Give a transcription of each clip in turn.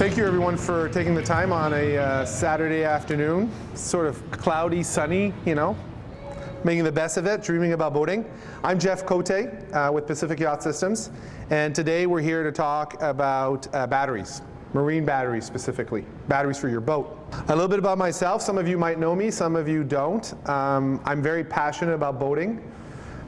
Thank you everyone for taking the time on a Saturday afternoon, sort of cloudy, sunny, you know, making the best of it, dreaming about boating. I'm Jeff Cote with Pacific Yacht Systems, and today we're here to talk about batteries, marine batteries specifically, batteries for your boat. A little bit about myself. Some of you might know me, some of you don't. I'm very passionate about boating.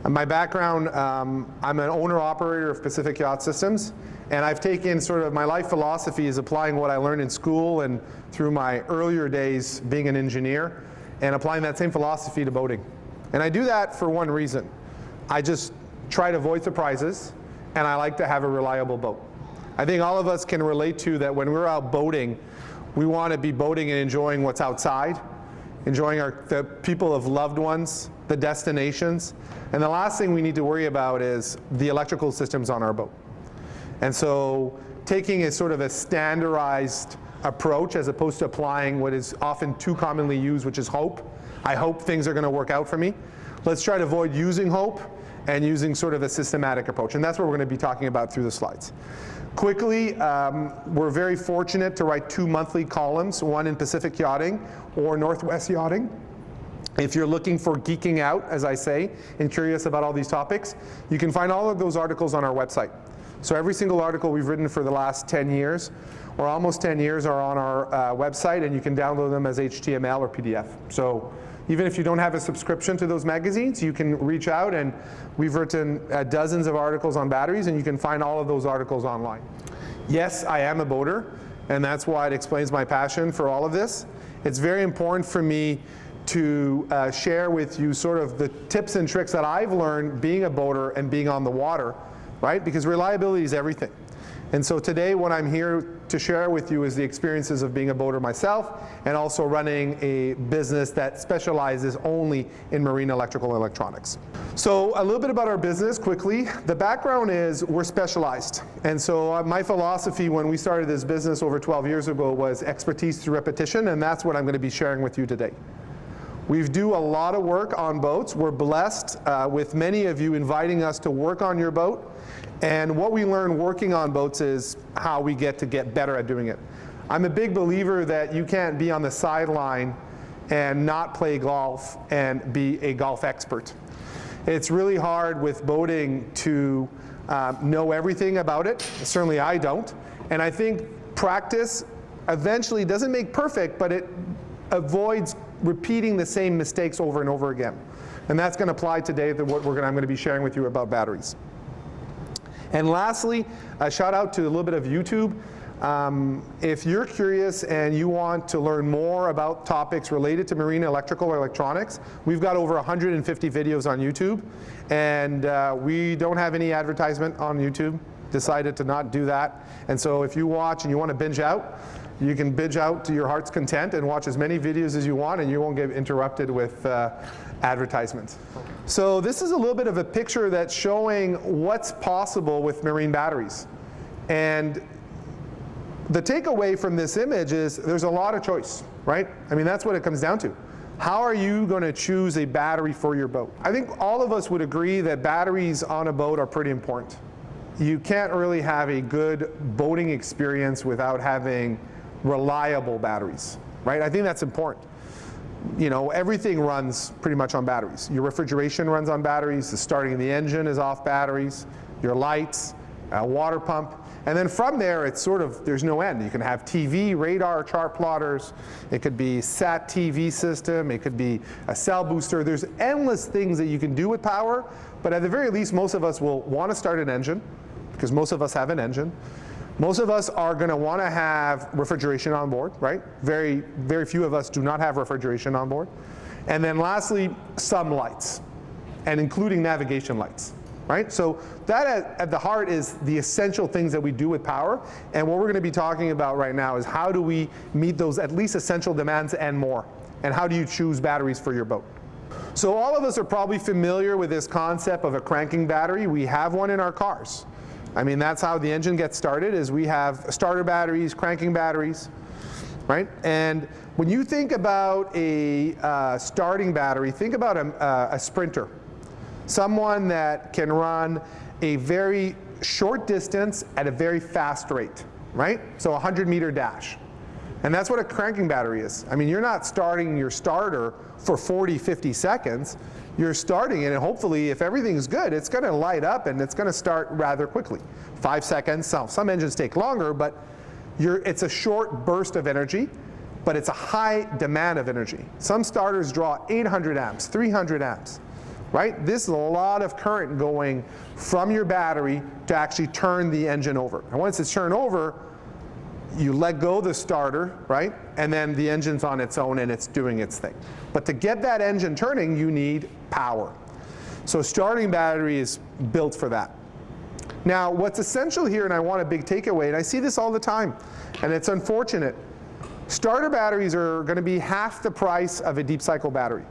My background, I'm an owner-operator of Pacific Yacht Systems, and I've taken sort of my life philosophy is applying what I learned in school and through my earlier days being an engineer, and applying that same philosophy to boating. And I do that for one reason. I just try to avoid surprises, and I like to have a reliable boat. I think all of us can relate to that when we're out boating, we want to be boating and enjoying what's outside, enjoying the people of loved ones, the destinations, and the last thing we need to worry about is the electrical systems on our boat. And so taking a sort of a standardized approach as opposed to applying what is often too commonly used, which is hope. I hope things are going to work out for me. Let's try to avoid using hope and using sort of a systematic approach. And that's what we're going to be talking about through the slides. Quickly, we're very fortunate to write 2 monthly columns, one in Pacific Yachting or Northwest Yachting. If you're looking for geeking out, as I say, and curious about all these topics, you can find all of those articles on our website. So every single article we've written for the last 10 years, or almost 10 years, are on our website, and you can download them as HTML or PDF. So even if you don't have a subscription to those magazines, you can reach out, and we've written dozens of articles on batteries, and you can find all of those articles online. Yes, I am a boater, and that's why it explains my passion for all of this. It's very important for me to share with you sort of the tips and tricks that I've learned being a boater and being on the water, right? Because reliability is everything. And so today what I'm here to share with you is the experiences of being a boater myself and also running a business that specializes only in marine electrical electronics. So a little bit about our business quickly. The background is we're specialized. And so my philosophy when we started this business over 12 years ago was expertise through repetition, and that's what I'm going to be sharing with you today. We do a lot of work on boats. We're blessed with many of you inviting us to work on your boat. And what we learn working on boats is how we get better at doing it. I'm a big believer that you can't be on the sideline and not play golf and be a golf expert. It's really hard with boating to know everything about it. Certainly I don't. And I think practice eventually doesn't make perfect, but it avoids repeating the same mistakes over and over again. And that's going to apply today to what I'm going to be sharing with you about batteries. And lastly, a shout out to a little bit of YouTube. If you're curious and you want to learn more about topics related to marine electrical or electronics, we've got over 150 videos on YouTube. And we don't have any advertisement on YouTube. Decided to not do that. And so if you watch and you want to binge out, you can binge out to your heart's content and watch as many videos as you want, and you won't get interrupted with advertisements. So this is a little bit of a picture that's showing what's possible with marine batteries. And the takeaway from this image is there's a lot of choice, right? I mean, that's what it comes down to. How are you going to choose a battery for your boat? I think all of us would agree that batteries on a boat are pretty important. You can't really have a good boating experience without having reliable batteries, right? I think that's important. You know, everything runs pretty much on batteries. Your refrigeration runs on batteries, the starting of the engine is off batteries, your lights, a water pump, and then from there it's sort of, there's no end. You can have TV, radar, chart plotters, it could be sat TV system, it could be a cell booster. There's endless things that you can do with power, but at the very least most of us will want to start an engine, because most of us have an engine. Most of us are going to want to have refrigeration on board, right? Very, very few of us do not have refrigeration on board. And then lastly, some lights, and including navigation lights, right? So that at the heart is the essential things that we do with power. And what we're going to be talking about right now is how do we meet those at least essential demands and more? And how do you choose batteries for your boat? So all of us are probably familiar with this concept of a cranking battery. We have one in our cars. I mean, that's how the engine gets started, is we have starter batteries, cranking batteries, right? And when you think about a starting battery, think about a sprinter, someone that can run a very short distance at a very fast rate. right? So 100-meter dash. And that's what a cranking battery is. I mean, you're not starting your starter for 40, 50 seconds. You're starting it, and hopefully, if everything's good, it's going to light up and it's going to start rather quickly. 5 seconds. Some engines take longer, but it's a short burst of energy, but it's a high demand of energy. Some starters draw 800 amps, 300 amps, right? This is a lot of current going from your battery to actually turn the engine over. And once it's turned over, you let go the starter, right? And then the engine's on its own and it's doing its thing. But to get that engine turning, you need power. So starting battery is built for that. Now, what's essential here, and I want a big takeaway, and I see this all the time, and it's unfortunate, starter batteries are going to be half the price of a deep cycle battery.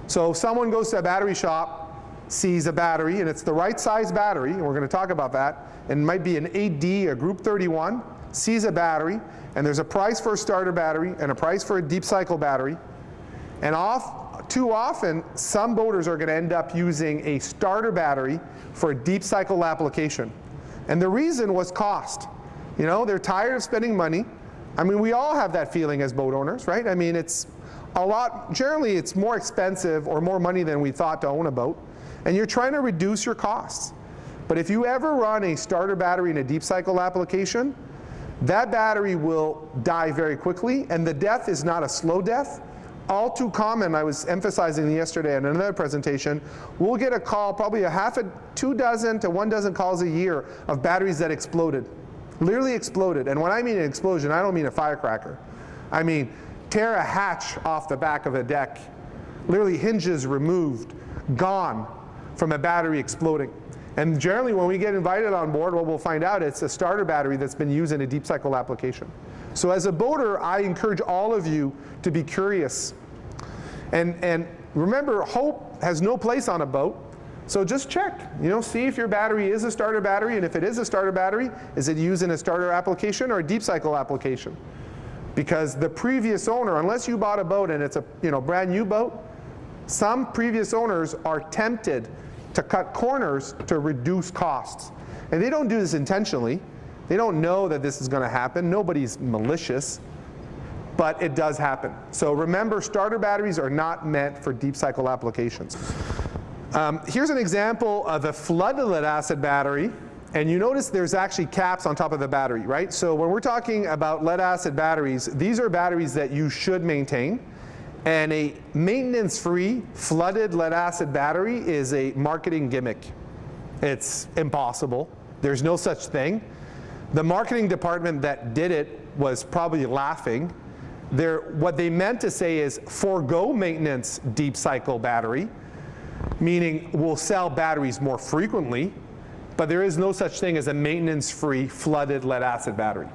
So if someone goes to a battery shop, sees a battery, and it's the right size battery, and we're going to talk about that, and it might be an 8D, a Group 31, sees a battery, and there's a price for a starter battery and a price for a deep cycle battery, and too often, some boaters are going to end up using a starter battery for a deep cycle application. And the reason was cost. You know, they're tired of spending money. I mean, we all have that feeling as boat owners, right? I mean, it's a lot, generally it's more expensive or more money than we thought to own a boat, and you're trying to reduce your costs. But if you ever run a starter battery in a deep cycle application, that battery will die very quickly, and the death is not a slow death. All too common, I was emphasizing yesterday in another presentation, we'll get a call, probably 2 dozen to 1 dozen calls a year of batteries that exploded, literally exploded. And when I mean an explosion, I don't mean a firecracker. I mean tear a hatch off the back of a deck, literally hinges removed, gone from a battery exploding. And generally when we get invited on board, what we'll find out it's a starter battery that's been used in a deep cycle application. So as a boater, I encourage all of you to be curious. And remember, hope has no place on a boat. So just check, see if your battery is a starter battery, and if it is a starter battery, is it used in a starter application or a deep cycle application? Because the previous owner, unless you bought a boat and it's a brand new boat, some previous owners are tempted to cut corners to reduce costs. And they don't do this intentionally. They don't know that this is going to happen. Nobody's malicious, but it does happen. So remember, starter batteries are not meant for deep cycle applications. Here's an example of a flooded lead acid battery, and you notice there's actually caps on top of the battery, right? So when we're talking about lead acid batteries, these are batteries that you should maintain, and a maintenance-free flooded lead acid battery is a marketing gimmick. It's impossible. There's no such thing. The marketing department that did it was probably laughing. What they meant to say is forego maintenance deep cycle battery, meaning we'll sell batteries more frequently, but there is no such thing as a maintenance-free flooded lead acid battery.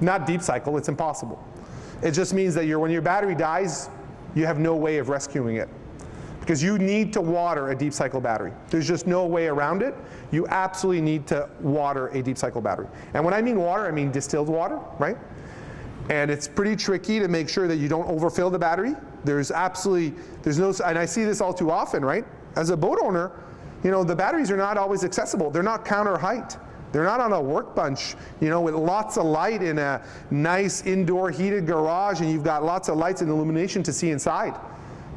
Not deep cycle, it's impossible. It just means that when your battery dies, you have no way of rescuing it, because you need to water a deep cycle battery. There's just no way around it. You absolutely need to water a deep cycle battery. And when I mean water, I mean distilled water, right? And it's pretty tricky to make sure that you don't overfill the battery. And I see this all too often, right? As a boat owner, the batteries are not always accessible. They're not counter height. They're not on a workbench, with lots of light in a nice indoor heated garage, and you've got lots of lights and illumination to see inside.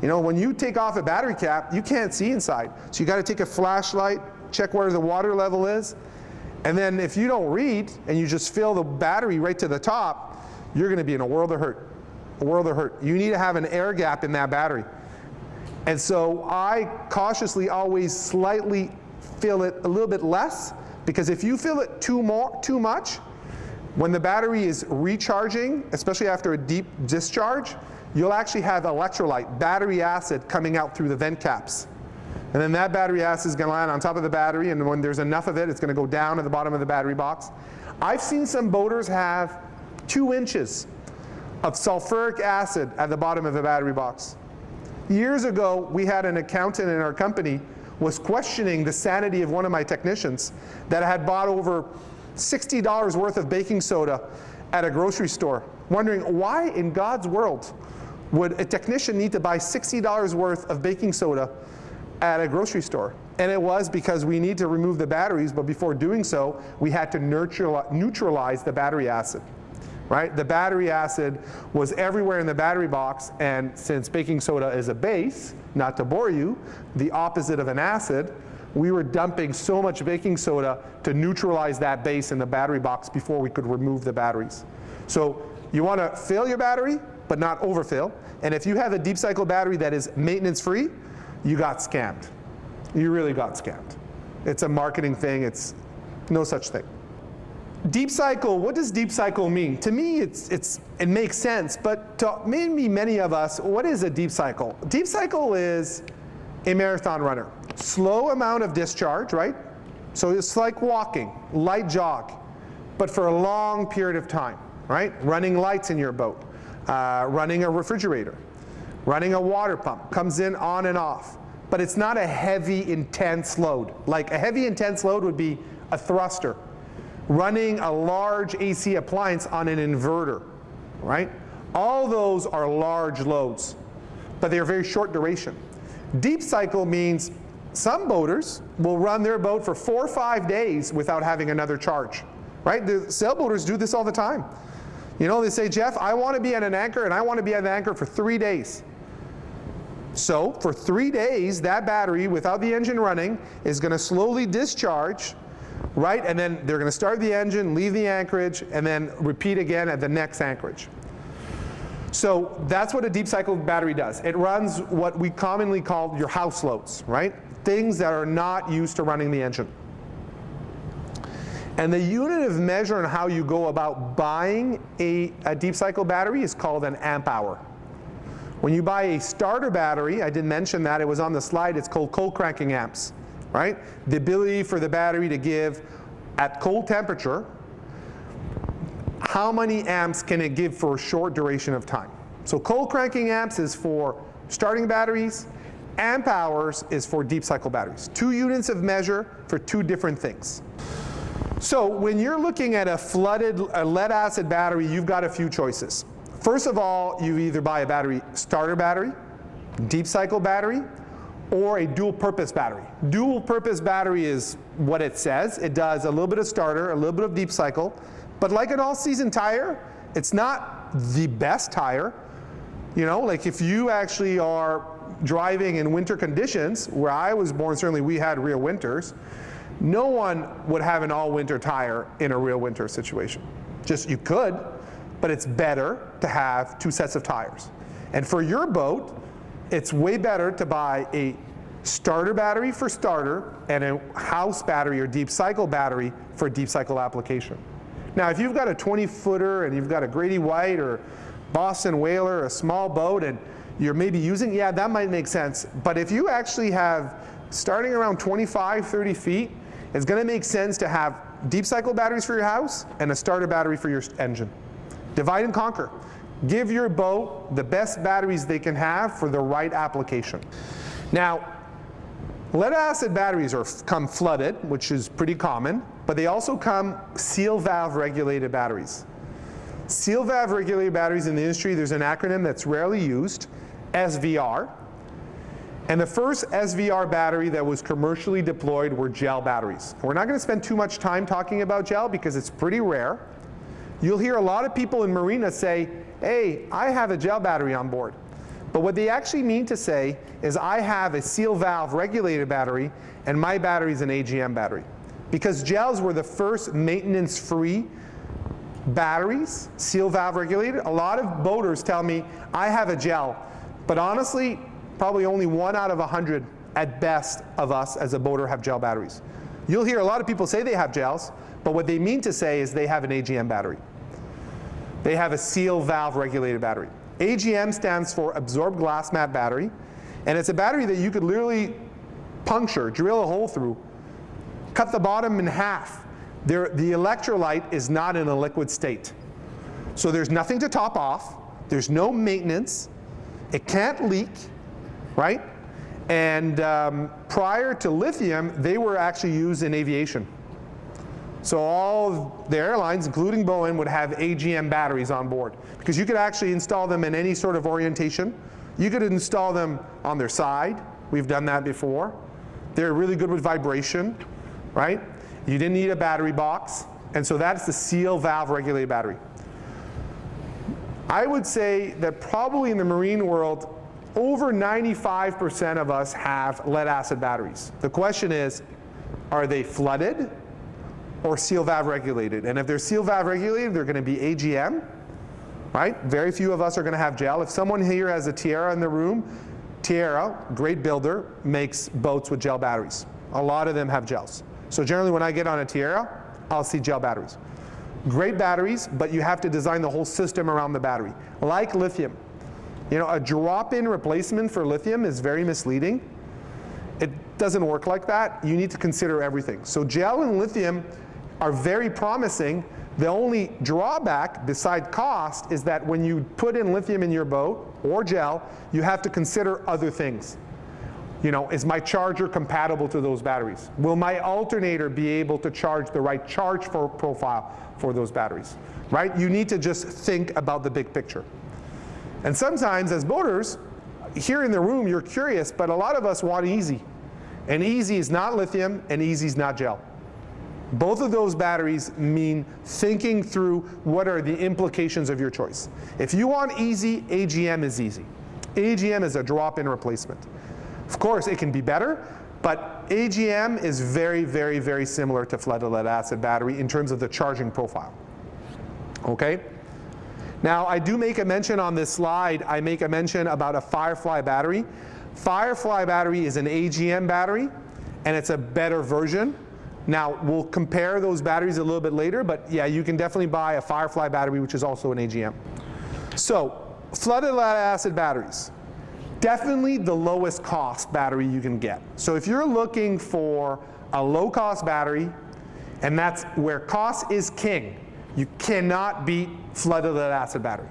When you take off a battery cap, you can't see inside. So you got to take a flashlight, check where the water level is, and then if you don't read and you just fill the battery right to the top, you're going to be in a world of hurt. A world of hurt. You need to have an air gap in that battery. And so I cautiously always slightly fill it a little bit less, because if you fill it too much, when the battery is recharging, especially after a deep discharge, you'll actually have electrolyte, battery acid, coming out through the vent caps. And then that battery acid is going to land on top of the battery, and when there's enough of it, it's going to go down to the bottom of the battery box. I've seen some boaters have 2 inches of sulfuric acid at the bottom of the battery box. Years ago, we had an accountant in our company was questioning the sanity of one of my technicians that had bought over $60 worth of baking soda at a grocery store, wondering why in God's world would a technician need to buy $60 worth of baking soda at a grocery store? And it was because we need to remove the batteries, but before doing so, we had to neutralize the battery acid. Right? The battery acid was everywhere in the battery box, and since baking soda is a base, not to bore you, the opposite of an acid, we were dumping so much baking soda to neutralize that base in the battery box before we could remove the batteries. So you want to fill your battery, but not overfill. And if you have a deep cycle battery that is maintenance free, you got scammed. You really got scammed. It's a marketing thing. It's no such thing. Deep cycle, what does deep cycle mean? To me, it makes sense, but to maybe many of us, what is a deep cycle? Deep cycle is a marathon runner. Slow amount of discharge, right? So it's like walking, light jog, but for a long period of time, right? Running lights in your boat, running a refrigerator, running a water pump, comes in on and off. But it's not a heavy, intense load. Like a heavy, intense load would be a thruster. Running a large AC appliance on an inverter, right? All those are large loads, but they're very short duration. Deep cycle means some boaters will run their boat for 4 or 5 days without having another charge, right? The sailboaters do this all the time. You know, they say, Jeff, I want to be at an anchor, and I want to be at an anchor for 3 days. So for 3 days, that battery, without the engine running, is going to slowly discharge, right? And then they're going to start the engine, leave the anchorage, and then repeat again at the next anchorage. So that's what a deep cycle battery does. It runs what we commonly call your house loads, right? Things that are not used to running the engine. And the unit of measure on how you go about buying a deep cycle battery is called an amp hour. When you buy a starter battery, I didn't mention that, it was on the slide, it's called cold cranking amps, right? The ability for the battery to give, at cold temperature, how many amps can it give for a short duration of time. So cold cranking amps is for starting batteries, amp hours is for deep cycle batteries. 2 units of measure for 2 different things. So when you're looking at a flooded lead acid battery, you've got a few choices. First of all, you either buy a starter battery, deep cycle battery, or a dual purpose battery. Dual purpose battery is what it says. It does a little bit of starter, a little bit of deep cycle, but like an all-season tire, it's not the best tire. You know, like if you actually are driving in winter conditions, where I was born, certainly we had real winters, no one would have an all-winter tire in a real winter situation. Just you could, but it's better to have 2 sets of tires. And for your boat, it's way better to buy a starter battery for starter and a house battery or deep cycle battery for deep cycle application. Now, if you've got a 20-footer and you've got a Grady White or Boston Whaler, a small boat, and you're maybe using, yeah, that might make sense. But if you actually have, starting around 25, 30 feet, it's going to make sense to have deep cycle batteries for your house and a starter battery for your engine. Divide and conquer. Give your boat the best batteries they can have for the right application. Now, lead acid batteries come flooded, which is pretty common, but they also come seal valve regulated batteries. Seal valve regulated batteries in the industry, there's an acronym that's rarely used, SVR. And the first SVR battery that was commercially deployed were gel batteries. We're not going to spend too much time talking about gel because it's pretty rare. You'll hear a lot of people in marina say, hey, I have a gel battery on board. But what they actually mean to say is I have a seal valve regulated battery and my battery is an AGM battery. Because gels were the first maintenance-free batteries, seal valve regulated. A lot of boaters tell me, I have a gel. But honestly, probably only 1 out of 100 at best of us as a boater have gel batteries. You'll hear a lot of people say they have gels, but what they mean to say is they have an AGM battery. They have a seal valve regulated battery. AGM stands for absorbed glass mat battery, and it's a battery that you could literally puncture, drill a hole through, cut the bottom in half. The electrolyte is not in a liquid state. So there's nothing to top off, there's no maintenance, it can't leak, right? And prior to lithium, they were actually used in aviation. So all of the airlines, including Boeing, would have AGM batteries on board because you could actually install them in any sort of orientation. You could install them on their side. We've done that before. They're really good with vibration, right? You didn't need a battery box, and so that's the seal valve regulated battery. I would say that probably in the marine world, over 95% of us have lead acid batteries. The question is, are they flooded or seal valve regulated? And if they're seal valve regulated, they're going to be AGM, right? Very few of us are going to have gel. If someone here has a Tierra in the room, Tierra, great builder, makes boats with gel batteries. A lot of them have gels. So generally when I get on a Tierra, I'll see gel batteries. Great batteries, but you have to design the whole system around the battery. Like lithium. You know, a drop-in replacement for lithium is very misleading. It doesn't work like that. You need to consider everything. So gel and lithium are very promising. The only drawback, beside cost, is that when you put in lithium in your boat, or gel, you have to consider other things. You know, is my charger compatible to those batteries? Will my alternator be able to charge the right charge profile for those batteries? Right? You need to just think about the big picture. And sometimes as boaters, here in the room you're curious, but a lot of us want easy. And easy is not lithium, and easy is not gel. Both of those batteries mean thinking through what are the implications of your choice. If you want easy, AGM is easy. AGM is a drop-in replacement. Of course, it can be better, but AGM is very, very, very similar to flooded lead acid battery in terms of the charging profile. Okay? Now, I do make a mention on this slide, I make a mention about a Firefly battery. Firefly battery is an AGM battery, and it's a better version. Now, we'll compare those batteries a little bit later, but yeah, you can definitely buy a Firefly battery, which is also an AGM. So, flooded lead acid batteries. Definitely the lowest cost battery you can get. So if you're looking for a low cost battery, and that's where cost is king, you cannot beat flooded lead acid battery.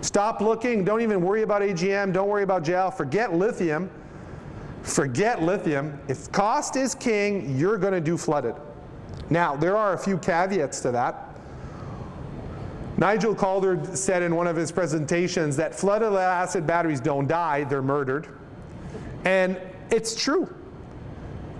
Stop looking, don't even worry about AGM, don't worry about gel, forget lithium. Forget lithium. If cost is king, you're going to do flooded. Now, there are a few caveats to that. Nigel Calder said in one of his presentations that flooded lead acid batteries don't die, they're murdered. And it's true.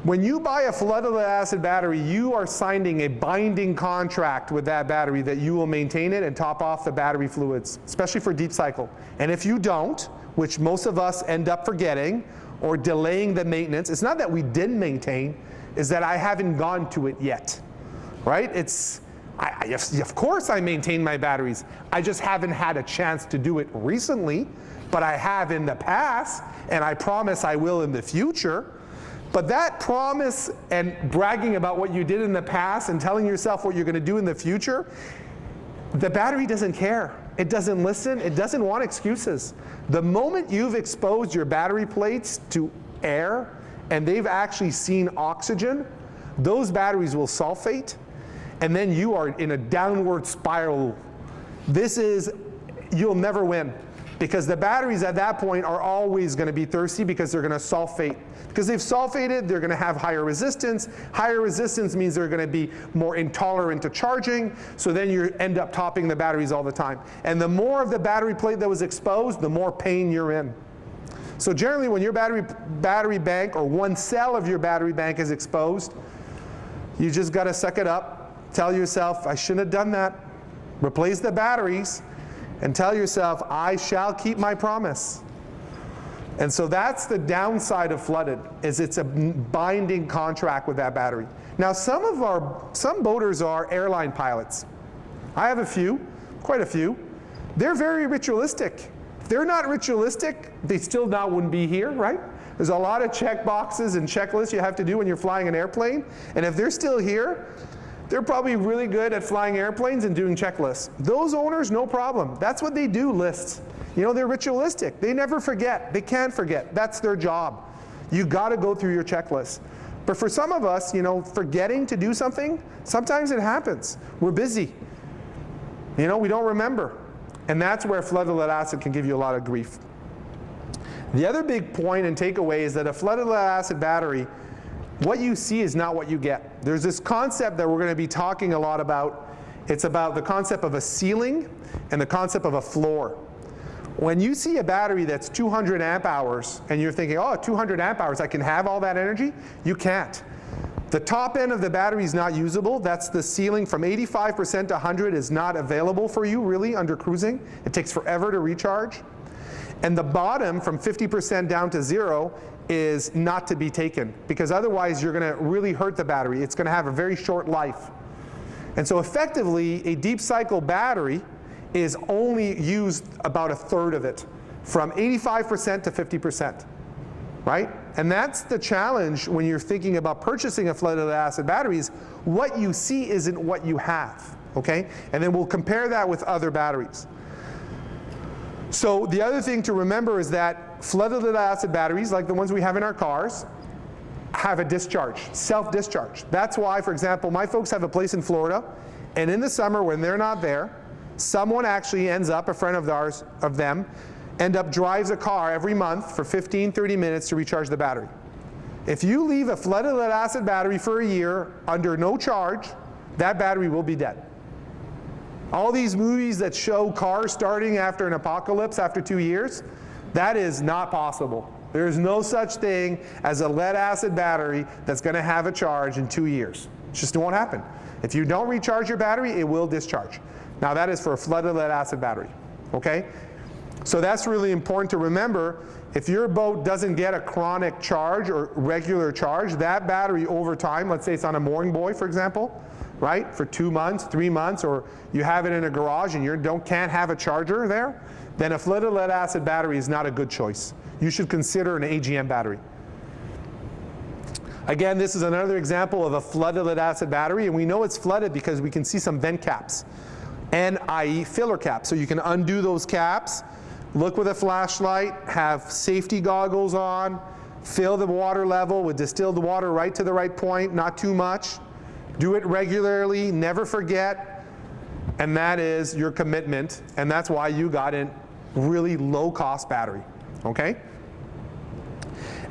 When you buy a flooded lead acid battery, you are signing a binding contract with that battery that you will maintain it and top off the battery fluids, especially for deep cycle. And if you don't, which most of us end up forgetting or delaying the maintenance, it's not that we didn't maintain, it's that I haven't gone to it yet, right? Of course I maintain my batteries. I just haven't had a chance to do it recently, but I have in the past, and I promise I will in the future. But that promise and bragging about what you did in the past and telling yourself what you're going to do in the future, the battery doesn't care. It doesn't listen. It doesn't want excuses. The moment you've exposed your battery plates to air and they've actually seen oxygen, those batteries will sulfate, and then you are in a downward spiral. You'll never win, because the batteries at that point are always going to be thirsty because they're going to sulfate. Because they've sulfated, they're going to have higher resistance. Higher resistance means they're going to be more intolerant to charging, so then you end up topping the batteries all the time. And the more of the battery plate that was exposed, the more pain you're in. So generally when your battery bank, or one cell of your battery bank is exposed, you just got to suck it up. Tell yourself, I shouldn't have done that. Replace the batteries, and tell yourself, I shall keep my promise. And so that's the downside of flooded, is it's a binding contract with that battery. Now some boaters are airline pilots. I have a few, quite a few. They're very ritualistic. If they're not ritualistic, they still wouldn't be here, right? There's a lot of check boxes and checklists you have to do when you're flying an airplane. And if they're still here, they're probably really good at flying airplanes and doing checklists. Those owners, no problem. That's what they do, lists. You know, they're ritualistic. They never forget. They can't forget. That's their job. You got to go through your checklist. But for some of us, you know, forgetting to do something, sometimes it happens. We're busy. You know, we don't remember. And that's where flooded lead acid can give you a lot of grief. The other big point and takeaway is that a flooded lead acid battery, what you see is not what you get. There's this concept that we're going to be talking a lot about. It's about the concept of a ceiling and the concept of a floor. when you see a battery that's 200 amp hours and you're thinking, oh, 200 amp hours, I can have all that energy, you can't. The top end of the battery is not usable. That's the ceiling. From 85% to 100 is not available for you really under cruising. It takes forever to recharge. And the bottom from 50% down to 0 is not to be taken, because otherwise you're going to really hurt the battery. It's going to have a very short life. And so effectively, a deep cycle battery is only used about a third of it, from 85% to 50%, right? And that's the challenge when you're thinking about purchasing a flooded lead acid batteries. What you see isn't what you have, okay? And then we'll compare that with other batteries. So the other thing to remember is that flooded lead acid batteries, like the ones we have in our cars, have a discharge, self-discharge. That's why, for example, my folks have a place in Florida, and in the summer when they're not there, someone actually ends up, a friend of them, drives a car every month for 15, 30 minutes to recharge the battery. If you leave a flooded lead acid battery for a year under no charge, that battery will be dead. All these movies that show cars starting after an apocalypse after 2 years, that is not possible. There is no such thing as a lead acid battery that's going to have a charge in 2 years. It just won't happen. If you don't recharge your battery, it will discharge. Now that is for a flooded lead acid battery, okay? So that's really important to remember. If your boat doesn't get a chronic charge or regular charge, that battery over time, let's say it's on a mooring buoy, for example, right, for 2 months, 3 months, or you have it in a garage and you can't have a charger there, then a flooded lead acid battery is not a good choice. You should consider an AGM battery. Again, this is another example of a flooded lead acid battery, and we know it's flooded because we can see some vent caps, i.e. filler caps. So you can undo those caps, look with a flashlight, have safety goggles on, fill the water level with distilled water right to the right point, not too much. Do it regularly, never forget, and that is your commitment, and that's why you got a really low-cost battery, okay?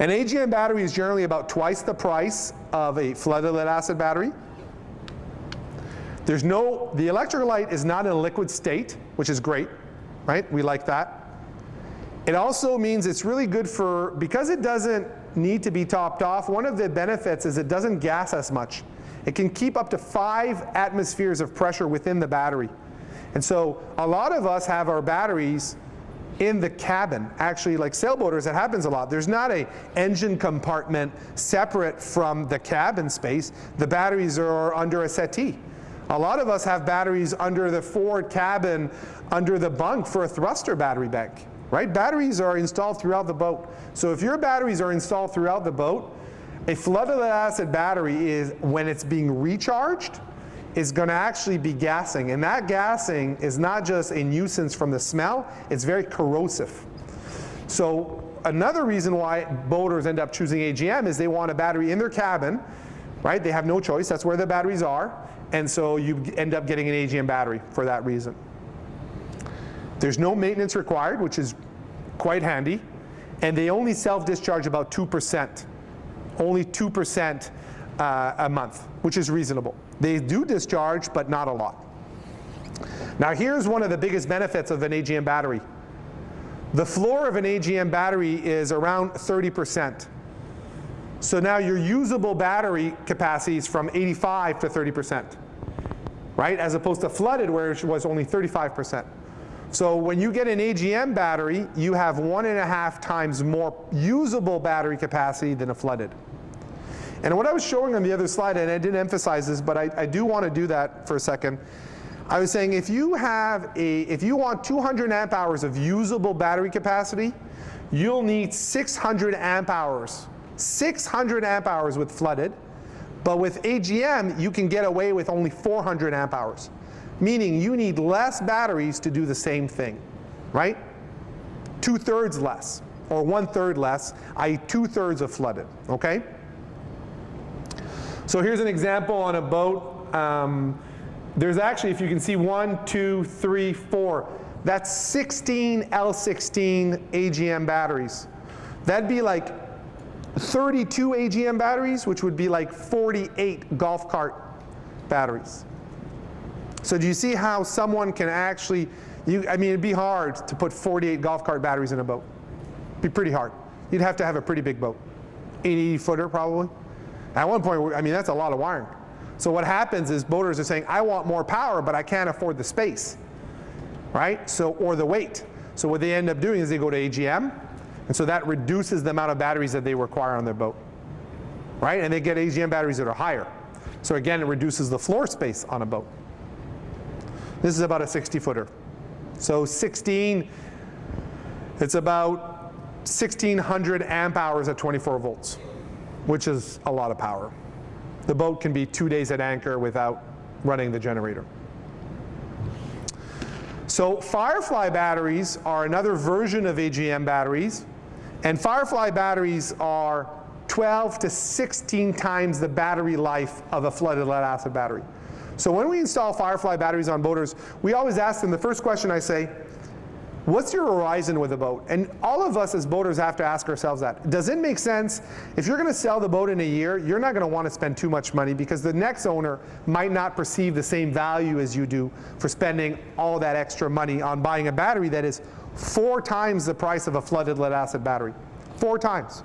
An AGM battery is generally about twice the price of a flooded lead acid battery. The electrolyte is not in a liquid state, which is great, right? We like that. It also means it's really good because it doesn't need to be topped off, one of the benefits is it doesn't gas as much. It can keep up to 5 atmospheres of pressure within the battery. And so a lot of us have our batteries in the cabin. Actually, like sailboaters, it happens a lot. There's not an engine compartment separate from the cabin space. The batteries are under a settee. A lot of us have batteries under the forward cabin, under the bunk for a thruster battery bank, right? Batteries are installed throughout the boat. So if your batteries are installed throughout the boat, a flooded lead acid battery is, when it's being recharged, is going to actually be gassing. And that gassing is not just a nuisance from the smell, it's very corrosive. So another reason why boaters end up choosing AGM is they want a battery in their cabin, right? They have no choice, that's where the batteries are. And so you end up getting an AGM battery for that reason. There's no maintenance required, which is quite handy. And they only self-discharge about 2%. Only 2% a month, which is reasonable. They do discharge, but not a lot. Now here's one of the biggest benefits of an AGM battery. The floor of an AGM battery is around 30%. So now your usable battery capacity is from 85 to 30%, right? As opposed to flooded, where it was only 35%. So when you get an AGM battery, you have 1.5 times more usable battery capacity than a flooded. And what I was showing on the other slide, and I didn't emphasize this, but I do want to do that for a second. I was saying if you want 200 amp hours of usable battery capacity, you'll need 600 amp hours. 600 amp hours with flooded, but with AGM, you can get away with only 400 amp hours. Meaning you need less batteries to do the same thing, right? 2/3 less, or 1/3 less, i.e. 2/3 of flooded, okay? So here's an example on a boat. There's actually, if you can see, 1, 2, 3, 4. That's 16 L16 AGM batteries. That'd be like 32 AGM batteries, which would be like 48 golf cart batteries. So do you see how someone can actually I mean, it'd be hard to put 48 golf cart batteries in a boat. It'd be pretty hard. You'd have to have a pretty big boat, 80-footer probably. At one point, I mean, that's a lot of wiring. So what happens is boaters are saying, I want more power, but I can't afford the space, right? So, or the weight. So what they end up doing is they go to AGM, and so that reduces the amount of batteries that they require on their boat, right? And they get AGM batteries that are higher. So again, it reduces the floor space on a boat. This is about a 60-footer. So 16, it's about 1,600 amp hours at 24 volts, which is a lot of power. The boat can be 2 days at anchor without running the generator. So Firefly batteries are another version of AGM batteries, and Firefly batteries are 12 to 16 times the battery life of a flooded lead acid battery. So when we install Firefly batteries on boaters, we always ask them, the first question I say, what's your horizon with a boat? And all of us as boaters have to ask ourselves that. Does it make sense? If you're going to sell the boat in a year, you're not going to want to spend too much money because the next owner might not perceive the same value as you do for spending all that extra money on buying a battery that is 4 times the price of a flooded lead acid battery. 4 times.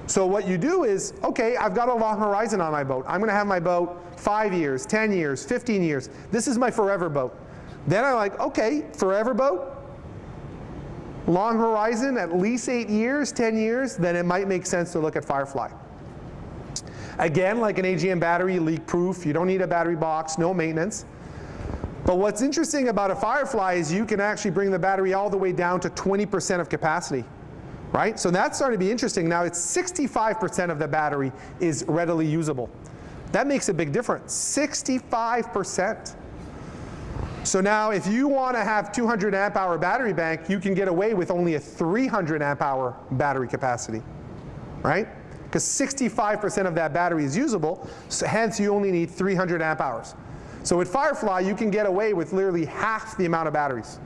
So what you do is, okay, I've got a long horizon on my boat. I'm going to have my boat 5 years, 10 years, 15 years. This is my forever boat. Then I'm like, okay, forever boat, long horizon, at least 8 years, 10 years, then it might make sense to look at Firefly. Again, like an AGM battery, leak proof, you don't need a battery box, no maintenance. But what's interesting about a Firefly is you can actually bring the battery all the way down to 20% of capacity, right? So that's starting to be interesting. Now it's 65% of the battery is readily usable. That makes a big difference, 65%. So now if you want to have 200 amp hour battery bank, you can get away with only a 300 amp hour battery capacity, right? Because 65% of that battery is usable, so hence you only need 300 amp hours. So with Firefly, you can get away with literally half the amount of batteries.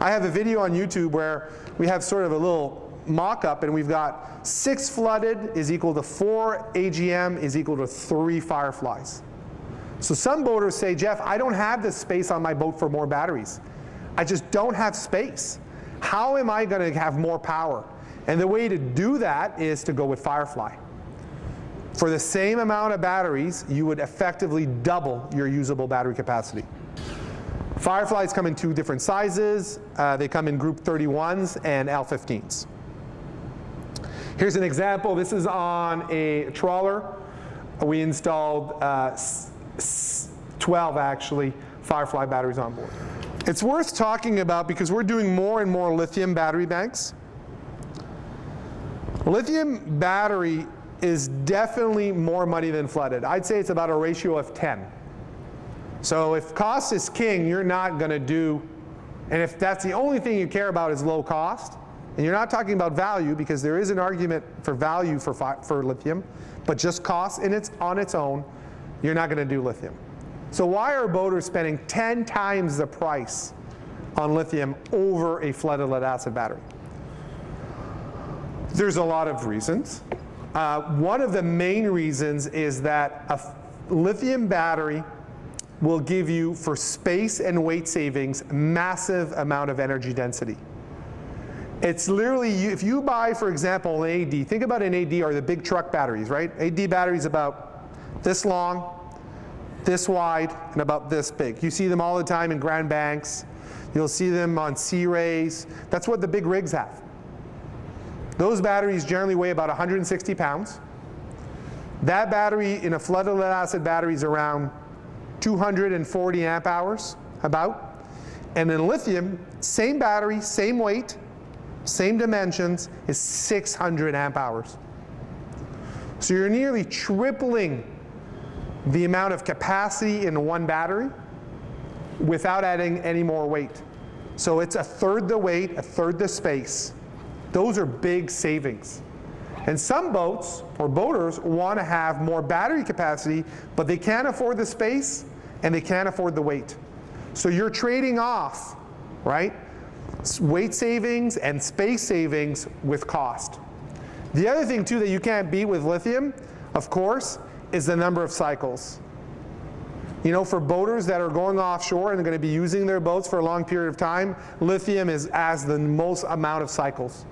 I have a video on YouTube where we have sort of a little mock-up, and we've got 6 flooded is equal to 4 AGM is equal to 3 Fireflies. So some boaters say, Jeff, I don't have the space on my boat for more batteries. I just don't have space. How am I going to have more power? And the way to do that is to go with Firefly. For the same amount of batteries, you would effectively double your usable battery capacity. Fireflies come in 2 different sizes. They come in group 31s and L15s. Here's an example. This is on a trawler. We installed 12 actually Firefly batteries on board. It's worth talking about because we're doing more and more lithium battery banks. Lithium battery is definitely more money than flooded. I'd say it's about a ratio of 10. So if cost is king, you're not going to do, and if that's the only thing you care about is low cost, and you're not talking about value because there is an argument for value for lithium, but just cost on its own, you're not going to do lithium. So why are boaters spending 10 times the price on lithium over a flooded lead acid battery? There's a lot of reasons. One of the main reasons is that a lithium battery will give you, for space and weight savings, massive amount of energy density. It's literally, if you buy, for example, an AD, think about an AD or the big truck batteries, right? AD batteries about this long, this wide, and about this big. You see them all the time in Grand Banks. You'll see them on Sea Rays. That's what the big rigs have. Those batteries generally weigh about 160 pounds. That battery in a flooded lead acid battery is around 240 amp hours, about. And in lithium, same battery, same weight, same dimensions, is 600 amp hours. So you're nearly tripling the amount of capacity in one battery without adding any more weight. So it's a third the weight, a third the space. Those are big savings. And some boats or boaters want to have more battery capacity, but they can't afford the space and they can't afford the weight. So you're trading off, right, weight savings and space savings with cost. The other thing too that you can't beat with lithium, of course, is the number of cycles. You know, for boaters that are going offshore and they're going to be using their boats for a long period of time, lithium has the most amount of cycles.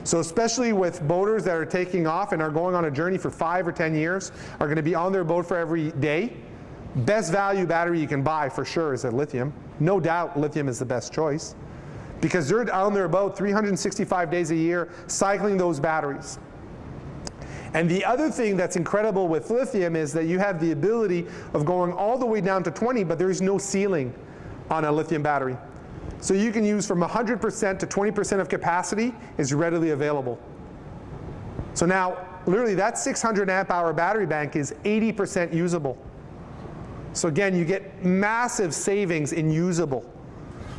So especially with boaters that are taking off and are going on a journey for 5 or 10 years, are going to be on their boat for every day, best value battery you can buy for sure is a lithium. No doubt lithium is the best choice because they're on their boat 365 days a year cycling those batteries. And the other thing that's incredible with lithium is that you have the ability of going all the way down to 20, but there's no ceiling on a lithium battery. So you can use from 100% to 20% of capacity is readily available. So now, literally that 600 amp hour battery bank is 80% usable. So again, you get massive savings in usable.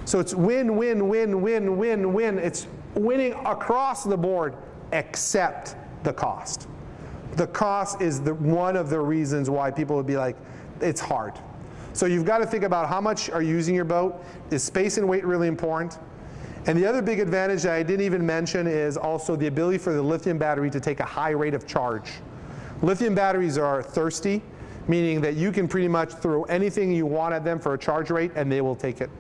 So it's win, win, win, win, win, win. It's winning across the board except the cost. The cost is one of the reasons why people would be like, it's hard. So you've got to think about how much are you using your boat. Is space and weight really important? And the other big advantage that I didn't even mention is also the ability for the lithium battery to take a high rate of charge. Lithium batteries are thirsty, meaning that you can pretty much throw anything you want at them for a charge rate and they will take it.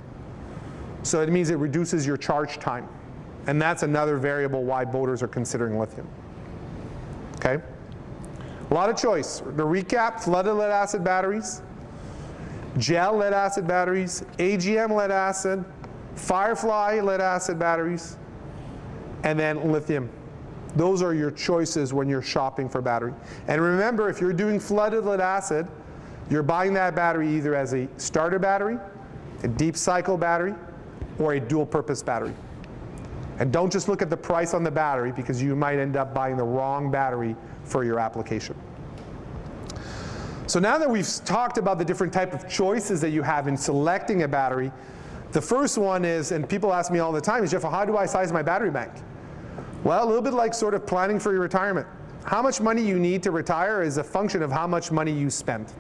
So it means it reduces your charge time. And that's another variable why boaters are considering lithium. Okay? A lot of choice. To recap, flooded lead acid batteries, gel lead acid batteries, AGM lead acid, Firefly lead acid batteries, and then lithium. Those are your choices when you're shopping for battery. And remember, if you're doing flooded lead acid, you're buying that battery either as a starter battery, a deep cycle battery, or a dual purpose battery. And don't just look at the price on the battery because you might end up buying the wrong battery for your application. So now that we've talked about the different type of choices that you have in selecting a battery, the first one is, and people ask me all the time, is Jeff, how do I size my battery bank? Well, a little bit like sort of planning for your retirement. How much money you need to retire is a function of how much money you spend.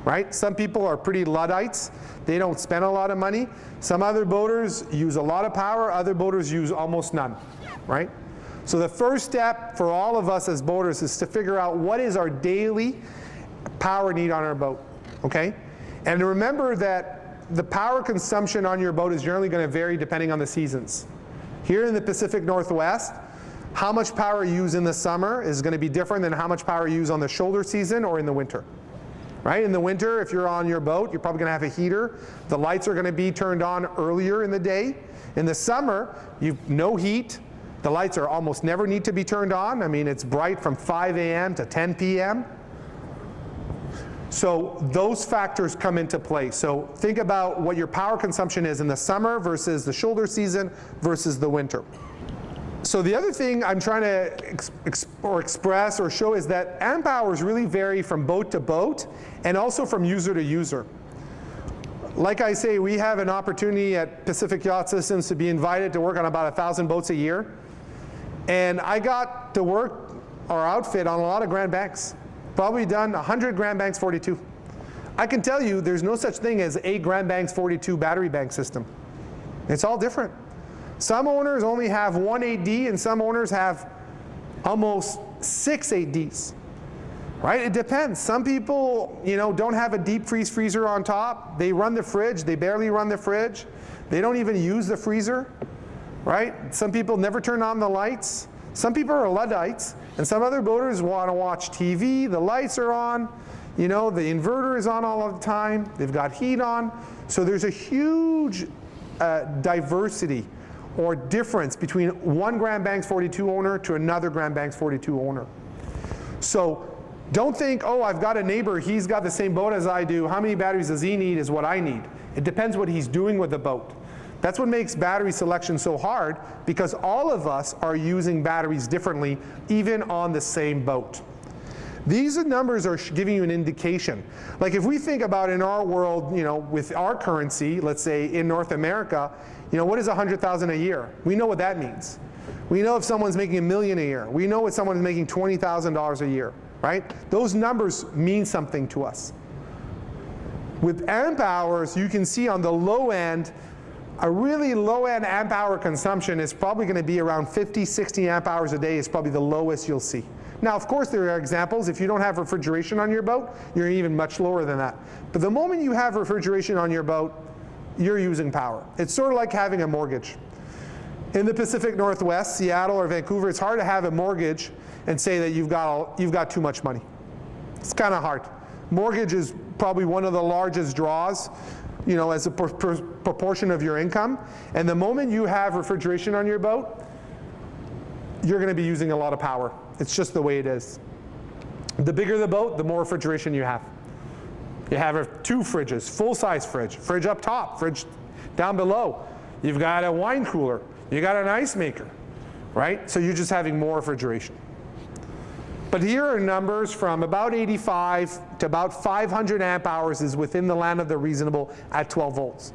Right? Some people are pretty Luddites. They don't spend a lot of money. Some other boaters use a lot of power. Other boaters use almost none. Right? So the first step for all of us as boaters is to figure out what is our daily power need on our boat. Okay? And remember that the power consumption on your boat is generally going to vary depending on the seasons. Here in the Pacific Northwest, how much power you use in the summer is going to be different than how much power you use on the shoulder season or in the winter. Right? In the winter, if you're on your boat, you're probably going to have a heater. The lights are going to be turned on earlier in the day. In the summer, you've no heat. The lights are almost never need to be turned on. I mean, it's bright from 5 a.m. to 10 p.m. So those factors come into play. So think about what your power consumption is in the summer versus the shoulder season versus the winter. So the other thing I'm trying to express or show is that amp hours really vary from boat to boat and also from user to user. Like I say, we have an opportunity at Pacific Yacht Systems to be invited to work on about 1,000 boats a year. And I got to work our outfit on a lot of Grand Banks. Probably done 100 Grand Banks 42. I can tell you there's no such thing as a Grand Banks 42 battery bank system. It's all different. Some owners only have one 8D and some owners have almost 6 8Ds. Right? It depends. Some people, don't have a deep freezer on top. They run the fridge. They barely run the fridge. They don't even use the freezer. Right? Some people never turn on the lights. Some people are Luddites. And some other boaters want to watch TV. The lights are on. The inverter is on all of the time. They've got heat on. So there's a huge diversity or difference between one Grand Banks 42 owner to another Grand Banks 42 owner. So don't think, oh, I've got a neighbor, he's got the same boat as I do. How many batteries does he need is what I need. It depends what he's doing with the boat. That's what makes battery selection so hard, because all of us are using batteries differently, even on the same boat. These numbers are giving you an indication. Like if we think about in our world, with our currency, let's say in North America, what is 100,000 a year? We know what that means. We know if someone's making $1 million a year. We know if someone's making $20,000 a year, right? Those numbers mean something to us. With amp hours, you can see on the low end, a really low-end amp hour consumption is probably going to be around 50, 60 amp hours a day is probably the lowest you'll see. Now, of course, there are examples. If you don't have refrigeration on your boat, you're even much lower than that. But the moment you have refrigeration on your boat, you're using power. It's sort of like having a mortgage. In the Pacific Northwest, Seattle or Vancouver, it's hard to have a mortgage and say that you've got too much money. It's kind of hard. Mortgage is probably one of the largest draws, you know, as a proportion of your income. And the moment you have refrigeration on your boat, you're going to be using a lot of power. It's just the way it is. The bigger the boat, the more refrigeration you have. You have 2 fridges, full-size fridge up top, fridge down below. You've got a wine cooler. You got an ice maker, right? So you're just having more refrigeration. But here are numbers from about 85 to about 500 amp hours is within the land of the reasonable at 12 volts.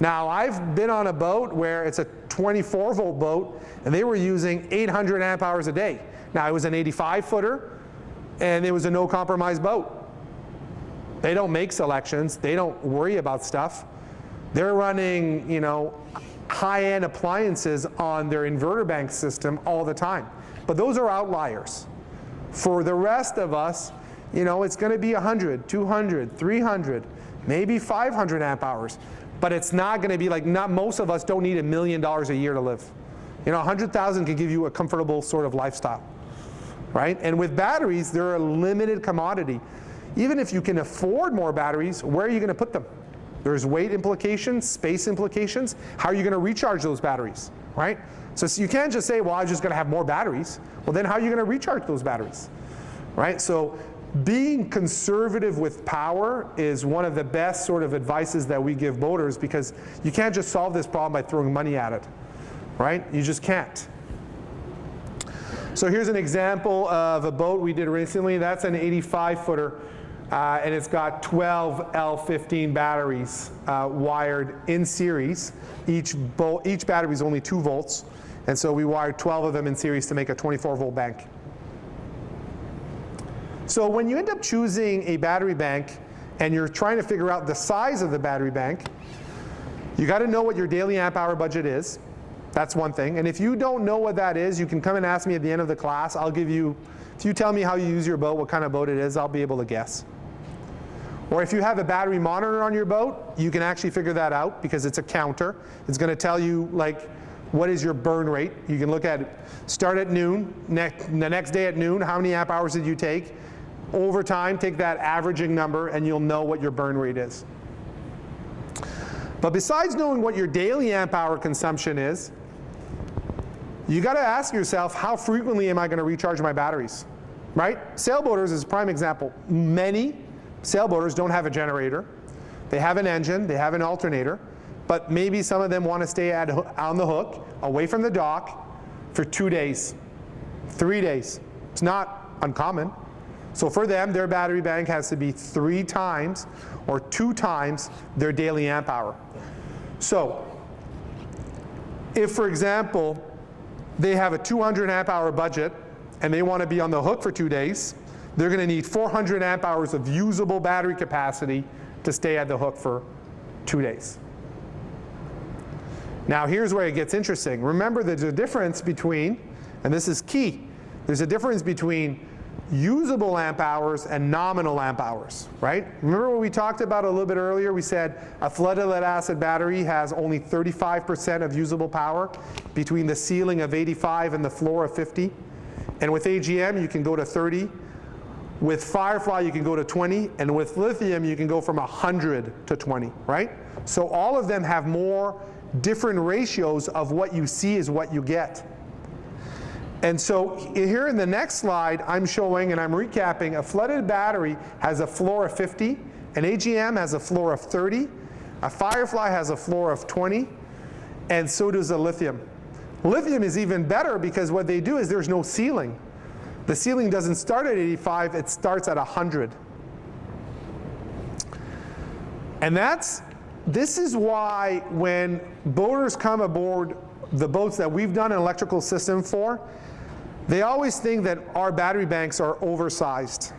Now, I've been on a boat where it's a 24 volt boat, and they were using 800 amp hours a day. Now, it was an 85 footer, and it was a no compromise boat. They don't make selections. They don't worry about stuff. They're running, you know, high-end appliances on their inverter bank system all the time. But those are outliers. For the rest of us, you know, it's going to be 100, 200, 300, maybe 500 amp hours. But it's not going to be like, not most of us don't need $1 million a year to live. You know, 100,000 can give you a comfortable sort of lifestyle, right? And with batteries, they're a limited commodity. Even if you can afford more batteries, where are you going to put them? There's weight implications, space implications. How are you going to recharge those batteries, right? So you can't just say, well, I'm just going to have more batteries. Well, then how are you going to recharge those batteries, right? So being conservative with power is one of the best sort of advices that we give boaters, because you can't just solve this problem by throwing money at it, right? You just can't. So here's an example of a boat we did recently. That's an 85 footer. And it's got 12 L15 batteries wired in series. Each battery is only 2 volts. And so we wired 12 of them in series to make a 24 volt bank. So when you end up choosing a battery bank and you're trying to figure out the size of the battery bank, you got to know what your daily amp hour budget is. That's one thing. And if you don't know what that is, you can come and ask me at the end of the class. I'll give you, if you tell me how you use your boat, what kind of boat it is, I'll be able to guess. Or if you have a battery monitor on your boat, you can actually figure that out because it's a counter. It's going to tell you, like, what is your burn rate. You can look at it. Start at noon, the next day at noon, how many amp hours did you take? Over time, take that averaging number and you'll know what your burn rate is. But besides knowing what your daily amp hour consumption is, you got to ask yourself, how frequently am I going to recharge my batteries, right? Sailboaters is a prime example. Many sailboaters don't have a generator. They have an engine, they have an alternator, but maybe some of them want to stay on the hook, away from the dock, for 2 days, 3 days. It's not uncommon. So for them, their battery bank has to be 3 times or 2 times their daily amp hour. So if, for example, they have a 200 amp hour budget and they want to be on the hook for 2 days, they're going to need 400 amp hours of usable battery capacity to stay at the hook for 2 days. Now here's where it gets interesting. Remember, there's a difference between, and this is key, there's a difference between usable amp hours and nominal amp hours, right? Remember what we talked about a little bit earlier? We said a flooded lead acid battery has only 35% of usable power between the ceiling of 85 and the floor of 50. And with AGM, you can go to 30. With Firefly, you can go to 20. And with Lithium, you can go from 100 to 20, right? So all of them have more different ratios of what you see is what you get. And so here in the next slide, I'm showing and I'm recapping a flooded battery has a floor of 50, an AGM has a floor of 30, a Firefly has a floor of 20, and so does a Lithium. Lithium is even better because what they do is there's no ceiling. The ceiling doesn't start at 85, it starts at 100. And this is why when boaters come aboard the boats that we've done an electrical system for, they always think that our battery banks are oversized.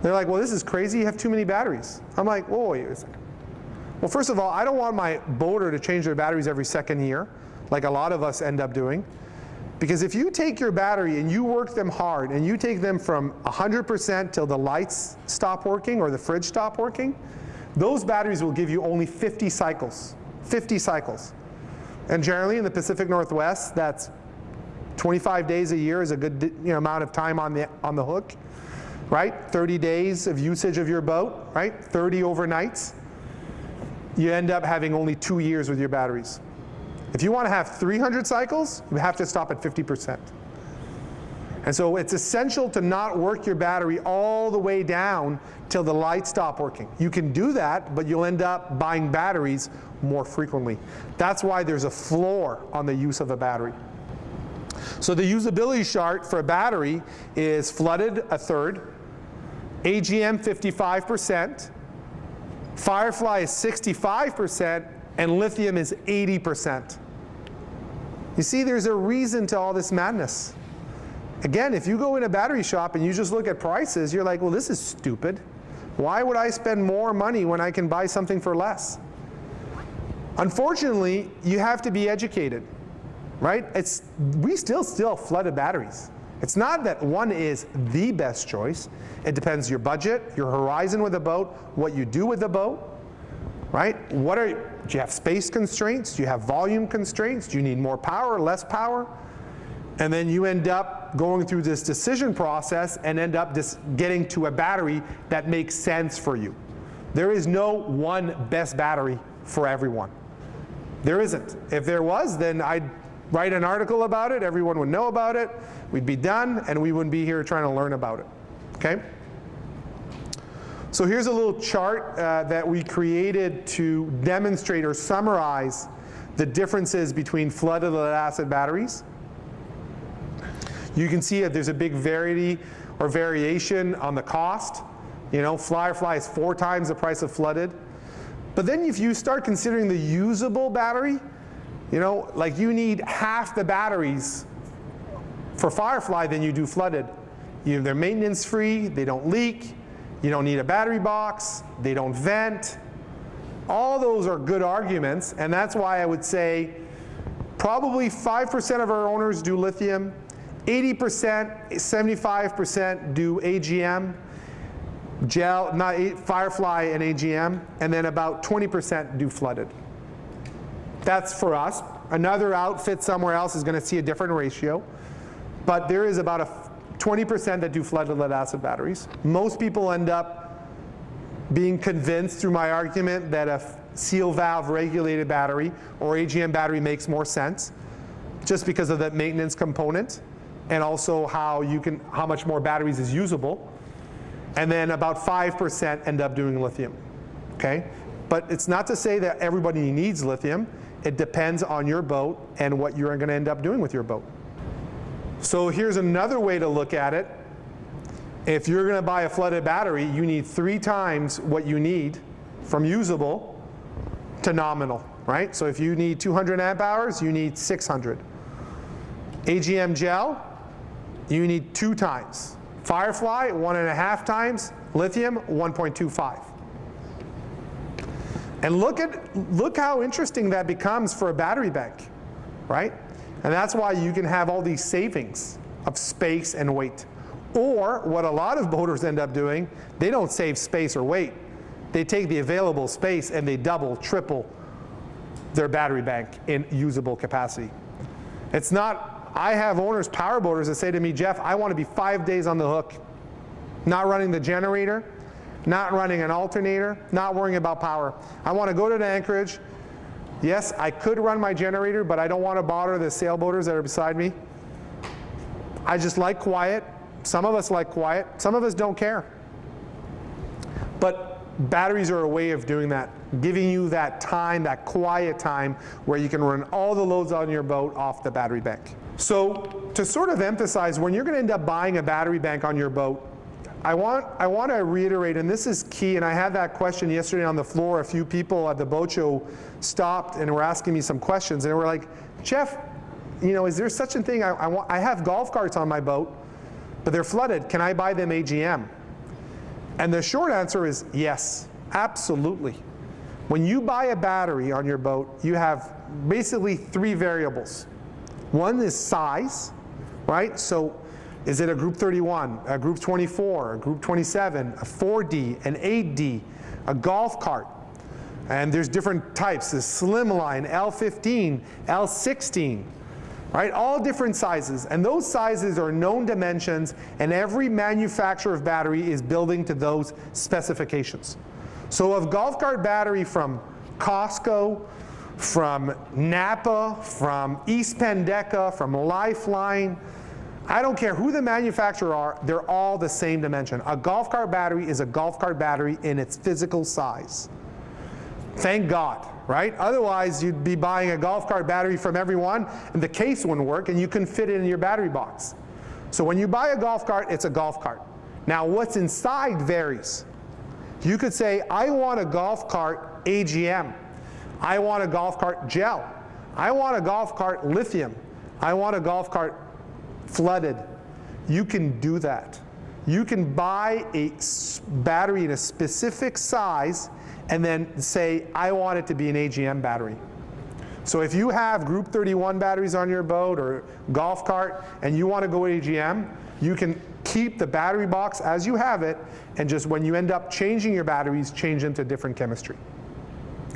They're like, well, this is crazy, you have too many batteries. I'm like, whoa, wait a second. Well, first of all, I don't want my boater to change their batteries every second year, like a lot of us end up doing. Because if you take your battery and you work them hard and you take them from 100% till the lights stop working or the fridge stop working, those batteries will give you only 50 cycles. 50 cycles. And generally in the Pacific Northwest, that's 25 days a year is a good amount of time on the hook, right? 30 days of usage of your boat, right? 30 overnights. You end up having only 2 years with your batteries. If you want to have 300 cycles, you have to stop at 50%. And so it's essential to not work your battery all the way down till the lights stop working. You can do that, but you'll end up buying batteries more frequently. That's why there's a floor on the use of a battery. So the usability chart for a battery is flooded a third, AGM 55%, Firefly is 65%, and lithium is 80%. You see, there's a reason to all this madness. Again, if you go in a battery shop and you just look at prices, you're like, well, this is stupid. Why would I spend more money when I can buy something for less? Unfortunately, you have to be educated, right? We still flooded batteries. It's not that one is the best choice. It depends your budget, your horizon with the boat, what you do with the boat, right? Do you have space constraints? Do you have volume constraints? Do you need more power, less power? And then you end up going through this decision process and end up just getting to a battery that makes sense for you. There is no one best battery for everyone. There isn't. If there was, then I'd write an article about it, everyone would know about it, we'd be done, and we wouldn't be here trying to learn about it, okay? So here's a little chart that we created to demonstrate or summarize the differences between flooded lead acid batteries. You can see that there's a big variation on the cost. Firefly is 4 times the price of flooded. But then if you start considering the usable battery, like you need half the batteries for Firefly than you do flooded. They're maintenance free, they don't leak, you don't need a battery box, they don't vent. All those are good arguments, and that's why I would say probably 5% of our owners do lithium, 80%, 75% do AGM, gel, Firefly and AGM, and then about 20% do flooded. That's for us. Another outfit somewhere else is going to see a different ratio, but there is about a 20% that do flooded lead acid batteries. Most people end up being convinced through my argument that a seal valve regulated battery or AGM battery makes more sense, just because of that maintenance component, and also how much more batteries is usable. And then about 5% end up doing lithium, okay? But it's not to say that everybody needs lithium. It depends on your boat and what you're going to end up doing with your boat. So here's another way to look at it. If you're going to buy a flooded battery, you need 3 times what you need from usable to nominal, right? So if you need 200 amp hours, you need 600. AGM gel, you need 2 times. Firefly, 1.5 times. Lithium, 1.25. And look how interesting that becomes for a battery bank, right? And that's why you can have all these savings of space and weight. Or what a lot of boaters end up doing, they don't save space or weight. They take the available space and they double, triple their battery bank in usable capacity. It's not, I have owners, power boaters that say to me, Jeff, I want to be 5 days on the hook, not running the generator, not running an alternator, not worrying about power. I want to go to the anchorage. Yes, I could run my generator, but I don't want to bother the sailboaters that are beside me. I just like quiet. Some of us like quiet. Some of us don't care. But batteries are a way of doing that, giving you that time, that quiet time, where you can run all the loads on your boat off the battery bank. So to sort of emphasize, when you're going to end up buying a battery bank on your boat, I want to reiterate, and this is key, and I had that question yesterday on the floor. A few people at the boat show stopped and were asking me some questions, and they were like, Jeff, is there such a thing? I have golf carts on my boat, but they're flooded. Can I buy them AGM? And the short answer is yes, absolutely. When you buy a battery on your boat, you have basically 3 variables. One is size, right? So is it a group 31, a group 24, a group 27, a 4D, an 8D, a golf cart? And there's different types, the slimline, L15, L16, right? All different sizes. And those sizes are known dimensions, and every manufacturer of battery is building to those specifications. So a golf cart battery from Costco, from Napa, from East Pendeca, from Lifeline, I don't care who the manufacturer are, they're all the same dimension. A golf cart battery is a golf cart battery in its physical size. Thank God, right? Otherwise, you'd be buying a golf cart battery from everyone, and the case wouldn't work, and you couldn't fit it in your battery box. So when you buy a golf cart, it's a golf cart. Now, what's inside varies. You could say, I want a golf cart AGM. I want a golf cart gel. I want a golf cart lithium. I want a golf cart flooded. You can do that. You can buy a battery in a specific size and then say, I want it to be an AGM battery. So if you have group 31 batteries on your boat or golf cart and you want to go AGM, you can keep the battery box as you have it, and just when you end up changing your batteries, change them to different chemistry.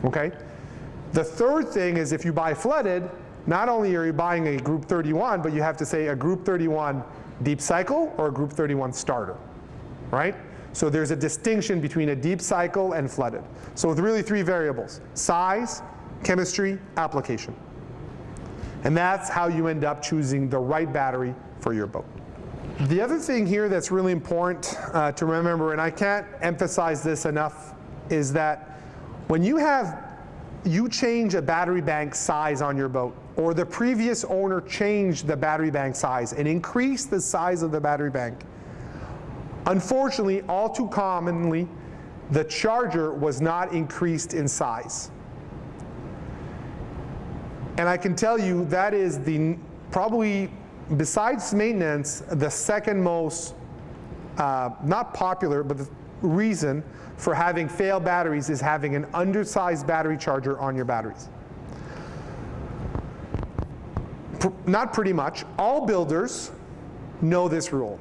Okay? The third thing is if you buy flooded, not only are you buying a group 31, but you have to say a group 31 deep cycle or a group 31 starter, right? So there's a distinction between a deep cycle and flooded. So with really three variables: size, chemistry, application. And that's how you end up choosing the right battery for your boat. The other thing here that's really important to remember, and I can't emphasize this enough, is that when you change a battery bank size on your boat, or the previous owner changed the battery bank size and increased the size of the battery bank, unfortunately, all too commonly, the charger was not increased in size. And I can tell you that is probably, besides maintenance, the second most, not popular, but the reason for having failed batteries is having an undersized battery charger on your batteries. Not pretty much. All builders know this rule.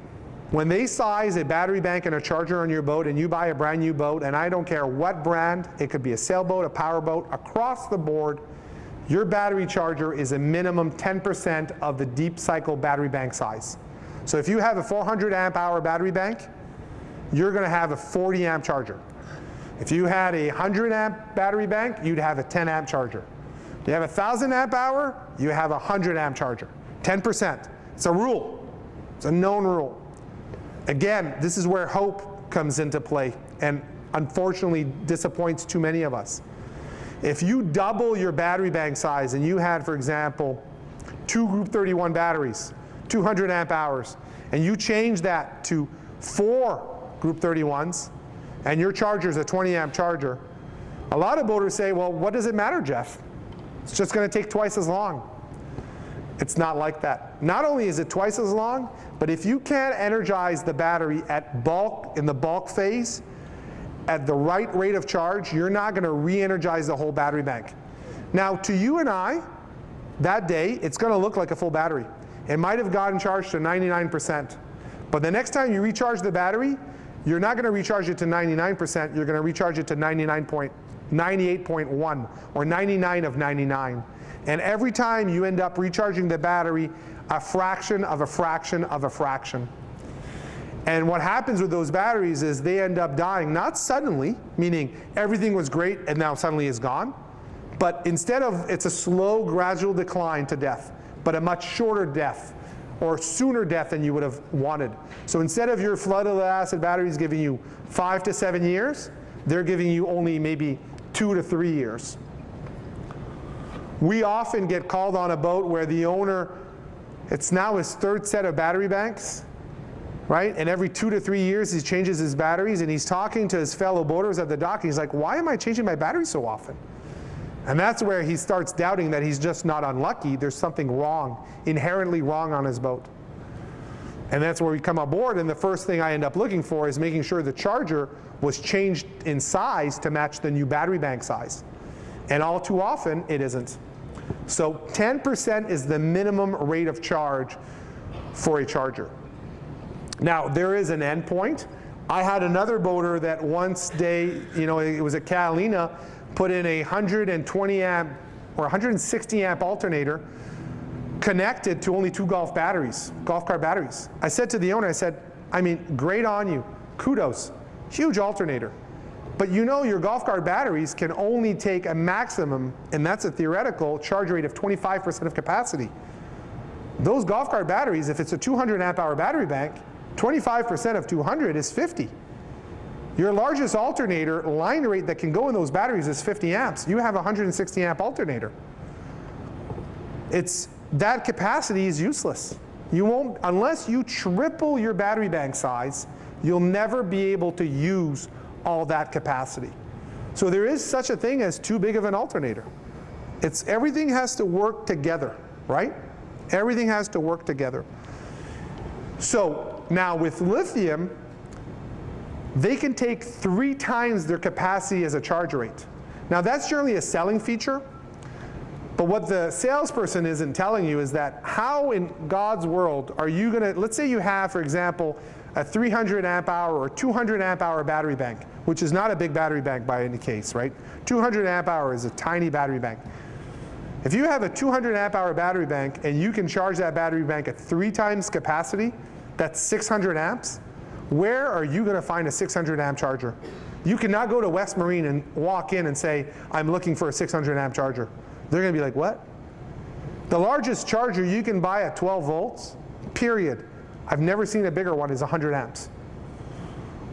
When they size a battery bank and a charger on your boat and you buy a brand new boat, and I don't care what brand, it could be a sailboat, a powerboat, across the board, your battery charger is a minimum 10% of the deep cycle battery bank size. So if you have a 400 amp hour battery bank, you're going to have a 40 amp charger. If you had a 100 amp battery bank, you'd have a 10 amp charger. If you have a 1,000 amp hour, you have a 100 amp charger. 10%. It's a rule. It's a known rule. Again, this is where hope comes into play, and unfortunately disappoints too many of us. If you double your battery bank size and you had, for example, 2 group 31 batteries, 200 amp hours, and you change that to 4 group 31s, and your charger is a 20 amp charger, a lot of boaters say, well, what does it matter, Jeff? It's just going to take twice as long. It's not like that. Not only is it twice as long, but if you can't energize the battery at bulk, in the bulk phase, at the right rate of charge, you're not going to re-energize the whole battery bank. Now, to you and I, that day, it's going to look like a full battery. It might have gotten charged to 99%. But the next time you recharge the battery, you're not going to recharge it to 99%, you're going to recharge it to 98.1 or 99 of 99. And every time you end up recharging the battery a fraction of a fraction of a fraction. And what happens with those batteries is they end up dying, not suddenly, meaning everything was great and now suddenly is gone, but instead of, it's a slow, gradual decline to death, but a much shorter death, or sooner death than you would have wanted. So instead of your flooded acid batteries giving you 5 to 7 years, they're giving you only maybe 2 to 3 years. We often get called on a boat where the owner, it's now his 3rd set of battery banks, right? And every 2 to 3 years he changes his batteries, and he's talking to his fellow boaters at the dock. He's like, why am I changing my batteries so often? And that's where he starts doubting that he's just not unlucky. There's something wrong, inherently wrong on his boat. And that's where we come aboard, and the first thing I end up looking for is making sure the charger was changed in size to match the new battery bank size. And all too often, it isn't. So 10% is the minimum rate of charge for a charger. Now, there is an endpoint. I had another boater that once it was at Catalina, put in a 120 amp or 160 amp alternator connected to only 2 golf cart batteries. I said to the owner, I said, I mean, great on you, kudos, huge alternator. But you know your golf cart batteries can only take a maximum, and that's a theoretical, charge rate of 25% of capacity. Those golf cart batteries, if it's a 200 amp hour battery bank, 25% of 200 is 50. Your largest alternator line rate that can go in those batteries is 50 amps. You have a 160 amp alternator. That capacity is useless. You won't, unless you triple your battery bank size, you'll never be able to use all that capacity. So there is such a thing as too big of an alternator. Everything has to work together, right? Everything has to work together. So now with lithium, they can take 3 times their capacity as a charge rate. Now that's generally a selling feature, but what the salesperson isn't telling you is that how in God's world are you gonna, let's say you have, for example, a 300 amp hour or 200 amp hour battery bank, which is not a big battery bank by any case, right? 200 amp hour is a tiny battery bank. If you have a 200 amp hour battery bank and you can charge that battery bank at 3 times capacity, that's 600 amps, where are you gonna find a 600 amp charger? You cannot go to West Marine and walk in and say, I'm looking for a 600 amp charger. They're gonna be like, what? The largest charger you can buy at 12 volts, period. I've never seen a bigger one, is 100 amps.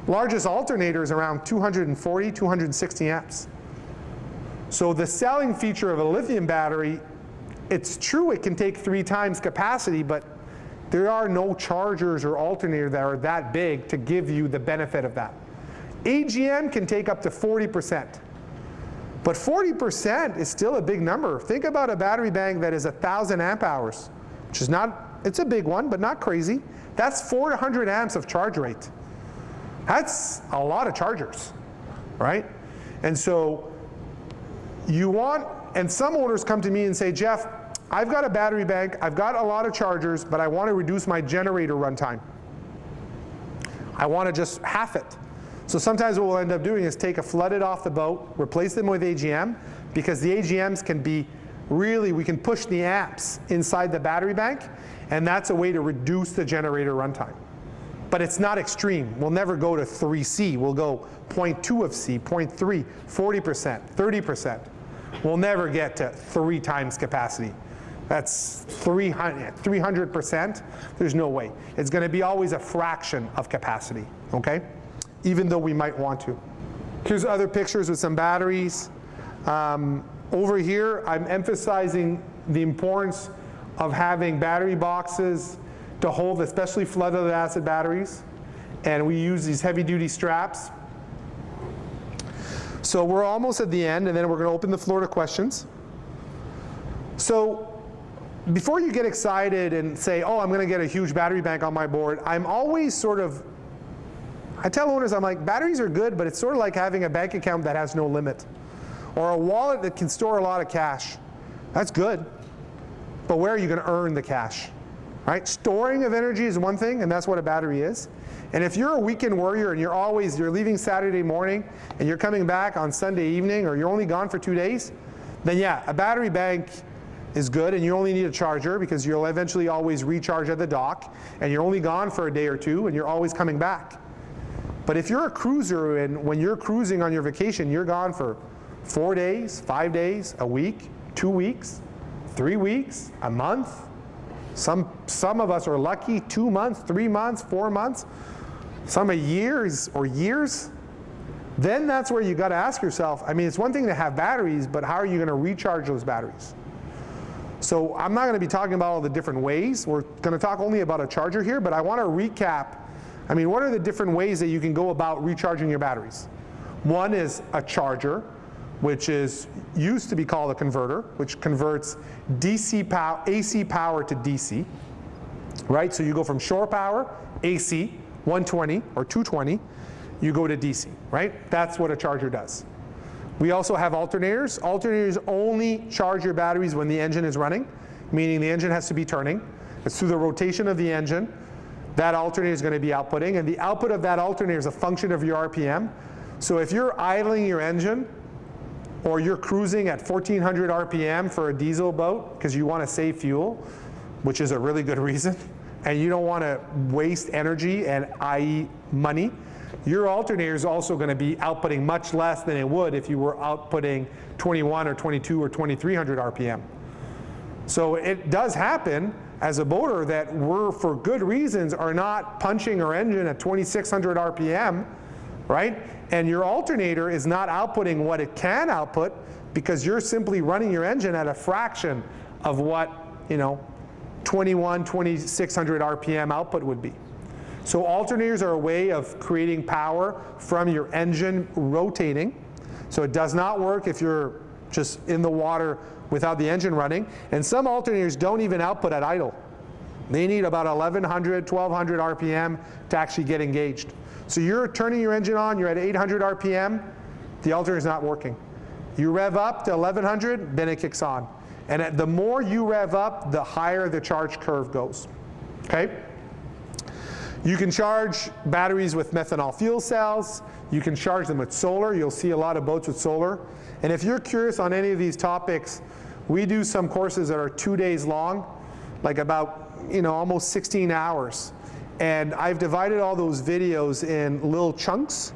Largest alternator is around 240, 260 amps. So the selling feature of a lithium battery, it's true it can take 3 times capacity, but there are no chargers or alternators that are that big to give you the benefit of that. AGM can take up to 40%. But 40% is still a big number. Think about a battery bank that is 1,000 amp hours, which is not, it's a big one, but not crazy. That's 400 amps of charge rate. That's a lot of chargers, right? And so and some owners come to me and say, Jeff, I've got a battery bank, I've got a lot of chargers, but I want to reduce my generator runtime. I want to just half it. So sometimes what we'll end up doing is take a flooded off the boat, replace them with AGM, because the AGMs can be we can push the amps inside the battery bank, and that's a way to reduce the generator runtime. But it's not extreme. We'll never go to 3C. We'll go 0.2 of C, 0.3, 40%, 30%. We'll never get to 3 times capacity. That's 300%. There's no way. It's going to be always a fraction of capacity, okay? Even though we might want to. Here's other pictures with some batteries. Over here, I'm emphasizing the importance of having battery boxes to hold especially flooded acid batteries. And we use these heavy-duty straps. So we're almost at the end, and then we're going to open the floor to questions. So before you get excited and say, oh, I'm going to get a huge battery bank on my board, I'm always I tell owners, I'm like, batteries are good, but it's sort of like having a bank account that has no limit, or a wallet that can store a lot of cash. That's good, but where are you going to earn the cash, right? Storing of energy is one thing, and that's what a battery is. And if you're a weekend warrior and you're leaving Saturday morning and you're coming back on Sunday evening, or you're only gone for 2 days, then yeah, a battery bank is good, and you only need a charger because you'll eventually always recharge at the dock, and you're only gone for a day or 2, and you're always coming back. But if you're a cruiser, and when you're cruising on your vacation, you're gone for 4 days, 5 days, a week, 2 weeks, 3 weeks, a month. Some of us are lucky, 2 months, 3 months, 4 months, some years. Then that's where you got to ask yourself, I mean, it's one thing to have batteries, but how are you going to recharge those batteries? So I'm not going to be talking about all the different ways. We're going to talk only about a charger here, but I want to recap. I mean, what are the different ways that you can go about recharging your batteries? One is a charger, which used to be called a converter, which converts AC power to DC, right? So you go from shore power, AC, 120 or 220, you go to DC, right? That's what a charger does. We also have alternators. Alternators only charge your batteries when the engine is running, meaning the engine has to be turning. It's through the rotation of the engine that alternator is going to be outputting, and the output of that alternator is a function of your RPM. So if you're idling your engine, or you're cruising at 1400 RPM for a diesel boat because you want to save fuel, which is a really good reason, and you don't want to waste energy and i.e. money, your alternator is also going to be outputting much less than it would if you were outputting 21 or 22 or 2300 RPM. So it does happen as a boater that we're, for good reasons, are not punching our engine at 2600 RPM, right? And your alternator is not outputting what it can output because you're simply running your engine at a fraction of what, 21, 2600 RPM output would be. So alternators are a way of creating power from your engine rotating. So it does not work if you're just in the water without the engine running. And some alternators don't even output at idle. They need about 1100, 1200 RPM to actually get engaged. So you're turning your engine on, you're at 800 RPM, the alternator is not working. You rev up to 1100, then it kicks on. And the more you rev up, the higher the charge curve goes, okay? You can charge batteries with methanol fuel cells. You can charge them with solar. You'll see a lot of boats with solar. And if you're curious on any of these topics, we do some courses that are 2 days long, like about almost 16 hours. And I've divided all those videos in little chunks.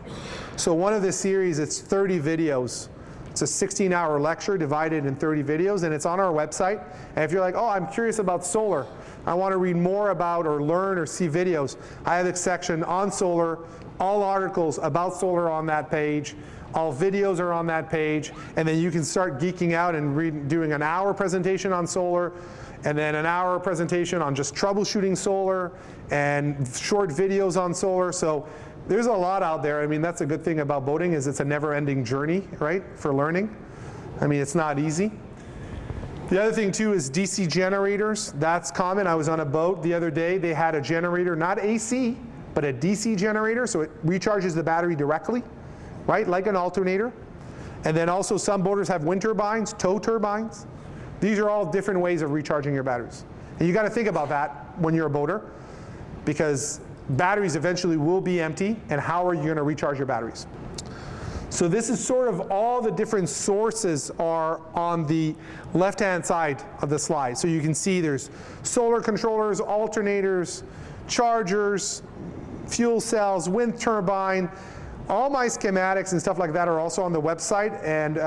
So one of the series, it's 30 videos. It's a 16-hour lecture divided in 30 videos, and it's on our website. And if you're like, oh, I'm curious about solar, I want to read more about or learn or see videos, I have a section on solar, all articles about solar on that page, all videos are on that page, and then you can start geeking out and doing an hour presentation on solar, and then an hour presentation on just troubleshooting solar, and short videos on solar. So there's a lot out there. I mean, that's a good thing about boating, is it's a never-ending journey, right, for learning. I mean, it's not easy. The other thing too is DC generators. That's common. I was on a boat the other day. They had a generator, not AC, but a DC generator, so it recharges the battery directly, right, like an alternator. And then also some boaters have wind turbines, tow turbines. These are all different ways of recharging your batteries. And you got to think about that when you're a boater, because batteries eventually will be empty, and how are you going to recharge your batteries? So this is sort of all the different sources are on the left-hand side of the slide. So you can see there's solar controllers, alternators, chargers, fuel cells, wind turbine. All my schematics and stuff like that are also on the website, and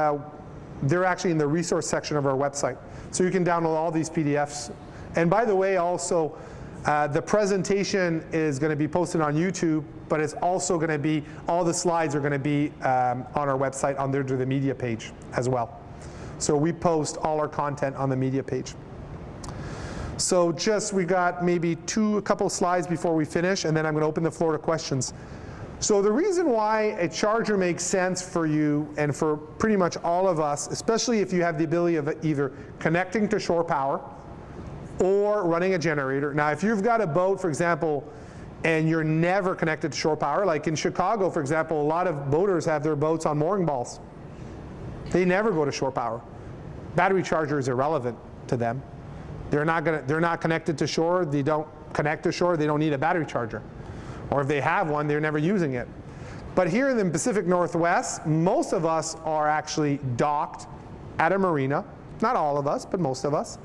they're actually in the resource section of our website. So you can download all these PDFs. And by the way, also, the presentation is going to be posted on YouTube, but it's also going to be, all the slides are going to be on our website under the media page as well. So we post all our content on the media page. So we got maybe a couple slides before we finish, and then I'm going to open the floor to questions. So the reason why a charger makes sense for you and for pretty much all of us, especially if you have the ability of either connecting to shore power or running a generator. Now, if you've got a boat, for example, and you're never connected to shore power, like in Chicago, for example, a lot of boaters have their boats on mooring balls. They never go to shore power. Battery charger is irrelevant to them. They're not connected to shore. They don't connect to shore. They don't need a battery charger. Or if they have one, they're never using it. But here in the Pacific Northwest, most of us are actually docked at a marina. Not all of us, but most of us.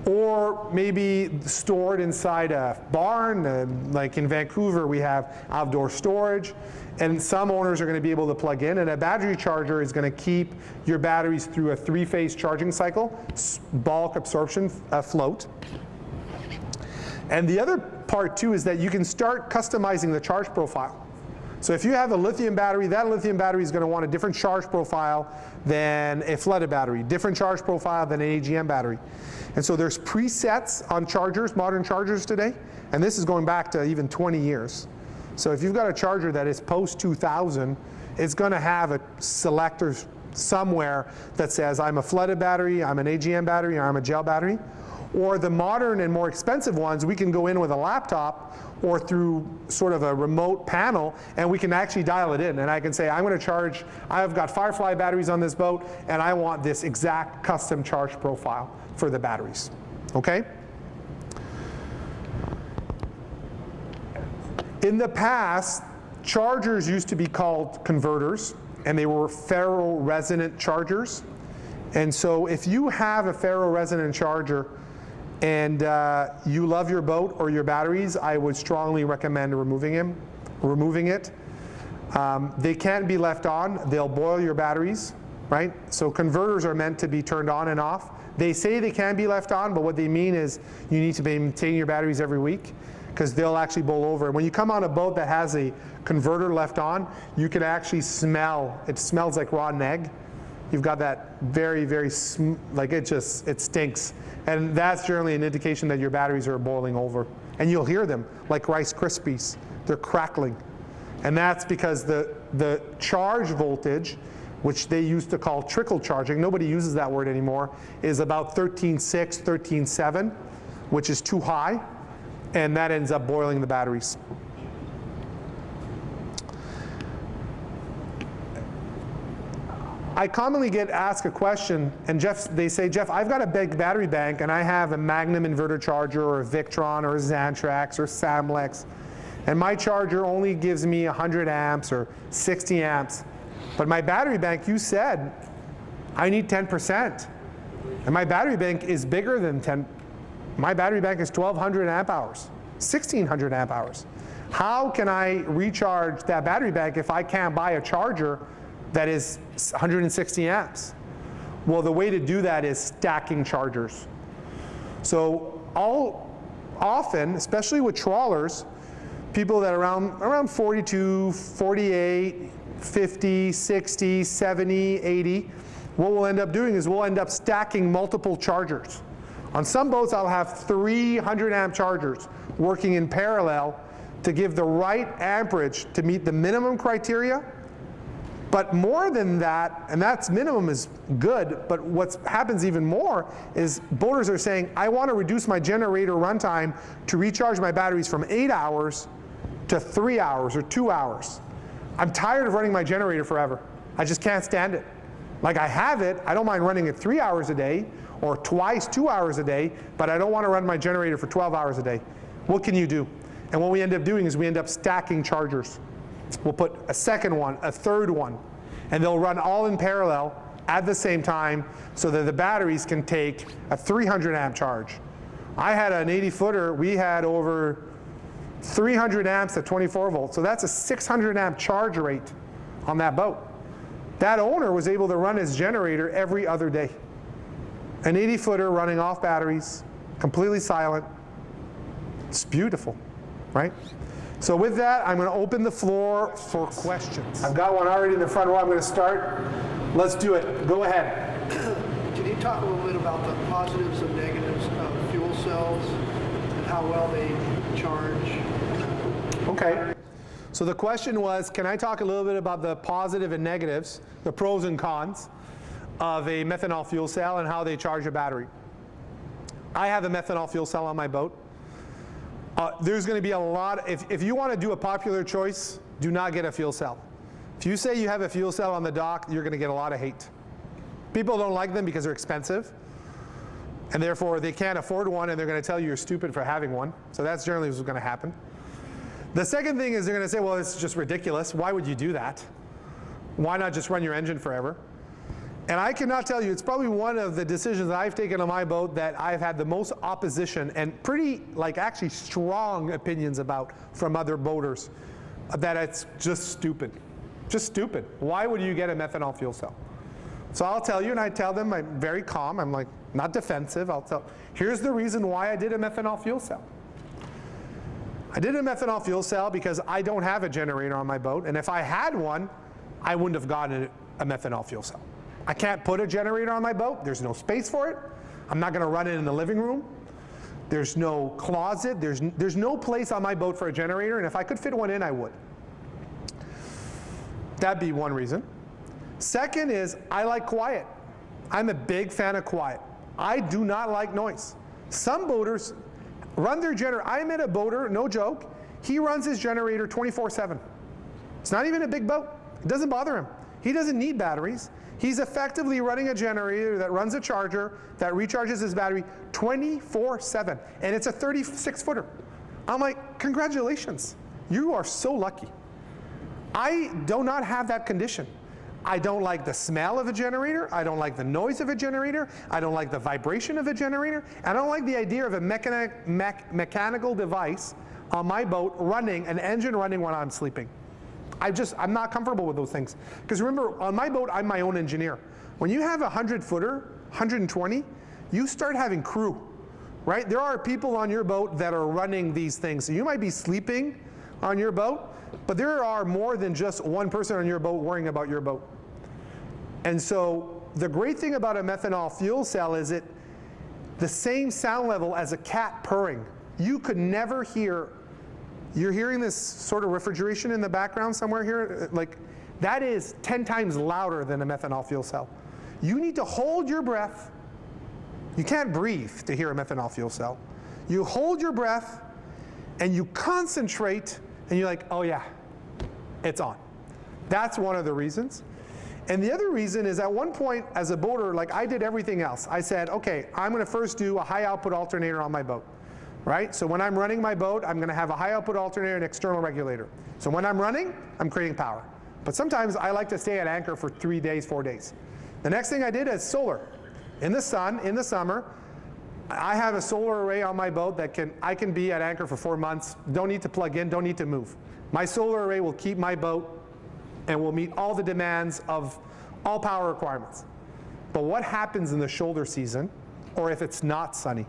Or maybe stored inside a barn. Like in Vancouver, we have outdoor storage. And some owners are going to be able to plug in. And a battery charger is going to keep your batteries through a 3-phase charging cycle, bulk absorption float. And the other part too is that you can start customizing the charge profile. So if you have a lithium battery, that lithium battery is going to want a different charge profile than a flooded battery, different charge profile than an AGM battery. And so there's presets on chargers, modern chargers today, and this is going back to even 20 years. So if you've got a charger that is post-2000, it's going to have a selector somewhere that says I'm a flooded battery, I'm an AGM battery, or I'm a gel battery. Or the modern and more expensive ones, we can go in with a laptop or through sort of a remote panel, and we can actually dial it in. And I can say, I'm going to charge, I've got Firefly batteries on this boat, and I want this exact custom charge profile for the batteries. Okay? In the past, chargers used to be called converters, and they were ferro-resonant chargers. And so if you have a ferro-resonant charger and you love your boat or your batteries, I would strongly recommend removing it. They can't be left on. They'll boil your batteries, right? So converters are meant to be turned on and off. They say they can be left on, but what they mean is you need to maintain your batteries every week, because they'll actually boil over. And when you come on a boat that has a converter left on, you can actually smell, it smells like rotten egg. You've got that very, very, like it stinks. And that's generally an indication that your batteries are boiling over. And you'll hear them, like Rice Krispies. They're crackling. And that's because the charge voltage, which they used to call trickle charging, nobody uses that word anymore, is about 13.6, 13.7, which is too high. And that ends up boiling the batteries. I commonly get asked a question, and they say, Jeff, I've got a big battery bank, and I have a Magnum inverter charger, or a Victron, or a Xantrax, or Samlex, and my charger only gives me 100 amps or 60 amps. But my battery bank, you said, I need 10%. And my battery bank is bigger than 10. My battery bank is 1,200 amp hours, 1,600 amp hours. How can I recharge that battery bank if I can't buy a charger that is 160 amps? Well, the way to do that is stacking chargers. So often, especially with trawlers, people that are around 42, 48, 50, 60, 70, 80, what we'll end up doing is we'll end up stacking multiple chargers. On some boats, I'll have 300 amp chargers working in parallel to give the right amperage to meet the minimum criteria. But more than that, and that's minimum is good, but what happens even more is boaters are saying, I want to reduce my generator runtime to recharge my batteries from 8 hours to 3 hours or 2 hours. I'm tired of running my generator forever. I just can't stand it. Like, I have it, I don't mind running it 3 hours a day or twice 2 hours a day, but I don't want to run my generator for 12 hours a day. What can you do? And what we end up doing is we end up stacking chargers. We'll put a second one, a third one, and they'll run all in parallel at the same time so that the batteries can take a 300 amp charge. I had an 80 footer, we had over 300 amps at 24 volts, so that's a 600 amp charge rate on that boat. That owner was able to run his generator every other day. An 80 footer running off batteries, completely silent. It's beautiful, right? So with that, I'm going to open the floor for questions. I've got one already in the front row. I'm going to start. Let's do it. Go ahead. Can you talk a little bit about the positives and negatives of fuel cells and how well they charge? Okay. So the question was, can I talk a little bit about the positive and negatives, the pros and cons of a methanol fuel cell and how they charge a battery? I have a methanol fuel cell on my boat. There's going to be a lot, if you want to do a popular choice, do not get a fuel cell. If you say you have a fuel cell on the dock, you're going to get a lot of hate. People don't like them because they're expensive, and therefore they can't afford one, and they're going to tell you you're stupid for having one. So that's generally what's going to happen. The second thing is they're going to say, well, it's just ridiculous. Why would you do that? Why not just run your engine forever? And I cannot tell you, it's probably one of the decisions I've taken on my boat that I've had the most opposition and pretty, like, actually strong opinions about from other boaters, that it's just stupid. Just stupid. Why would you get a methanol fuel cell? So I'll tell you, and I tell them, I'm very calm, I'm like not defensive. I'll tell, here's the reason why I did a methanol fuel cell. I did a methanol fuel cell because I don't have a generator on my boat, and if I had one, I wouldn't have gotten a methanol fuel cell. I can't put a generator on my boat. There's no space for it. I'm not going to run it in the living room. There's no closet. There's no place on my boat for a generator, and if I could fit one in, I would. That'd be one reason. Second is I like quiet. I'm a big fan of quiet. I do not like noise. Some boaters run their generator. I met a boater, no joke, he runs his generator 24/7. It's not even a big boat. It doesn't bother him. He doesn't need batteries. He's effectively running a generator that runs a charger that recharges his battery 24/7, and it's a 36-footer. I'm like, congratulations. You are so lucky. I do not have that condition. I don't like the smell of a generator. I don't like the noise of a generator. I don't like the vibration of a generator. I don't like the idea of a mechanical device on my boat running, an engine running when I'm sleeping. I'm not comfortable with those things. Because remember, on my boat, I'm my own engineer. When you have a 100-footer, 120, you start having crew, right? There are people on your boat that are running these things. So you might be sleeping on your boat, but there are more than just one person on your boat worrying about your boat. And so the great thing about a methanol fuel cell is the same sound level as a cat purring. You could never hear. You're hearing this sort of refrigeration in the background somewhere here? Like, that is 10 times louder than a methanol fuel cell. You need to hold your breath. You can't breathe to hear a methanol fuel cell. You hold your breath, and you concentrate, and you're like, oh yeah, it's on. That's one of the reasons. And the other reason is at one point as a boater, like I did everything else. I said, okay, I'm going to first do a high output alternator on my boat. Right? So when I'm running my boat, I'm going to have a high output alternator and external regulator. So when I'm running, I'm creating power. But sometimes I like to stay at anchor for 3 days, 4 days. The next thing I did is solar. In the sun, in the summer, I have a solar array on my boat that I can be at anchor for 4 months, don't need to plug in, don't need to move. My solar array will keep my boat and will meet all the demands of all power requirements. But what happens in the shoulder season, or if it's not sunny?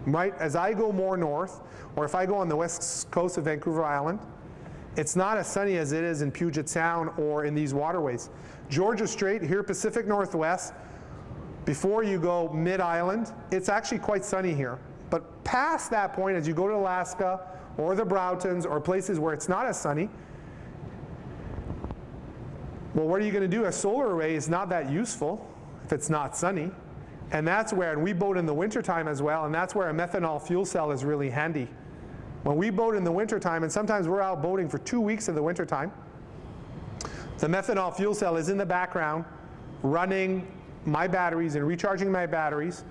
Right? As I go more north, or if I go on the west coast of Vancouver Island, it's not as sunny as it is in Puget Sound or in these waterways. Georgia Strait, here Pacific Northwest, before you go mid-island, it's actually quite sunny here. But past that point, as you go to Alaska or the Broughtons or places where it's not as sunny, well, what are you going to do? A solar array is not that useful if it's not sunny. And that's where, and we boat in the wintertime as well, and that's where a methanol fuel cell is really handy. When we boat in the wintertime, and sometimes we're out boating for 2 weeks in the wintertime, the methanol fuel cell is in the background running my batteries and recharging my batteries,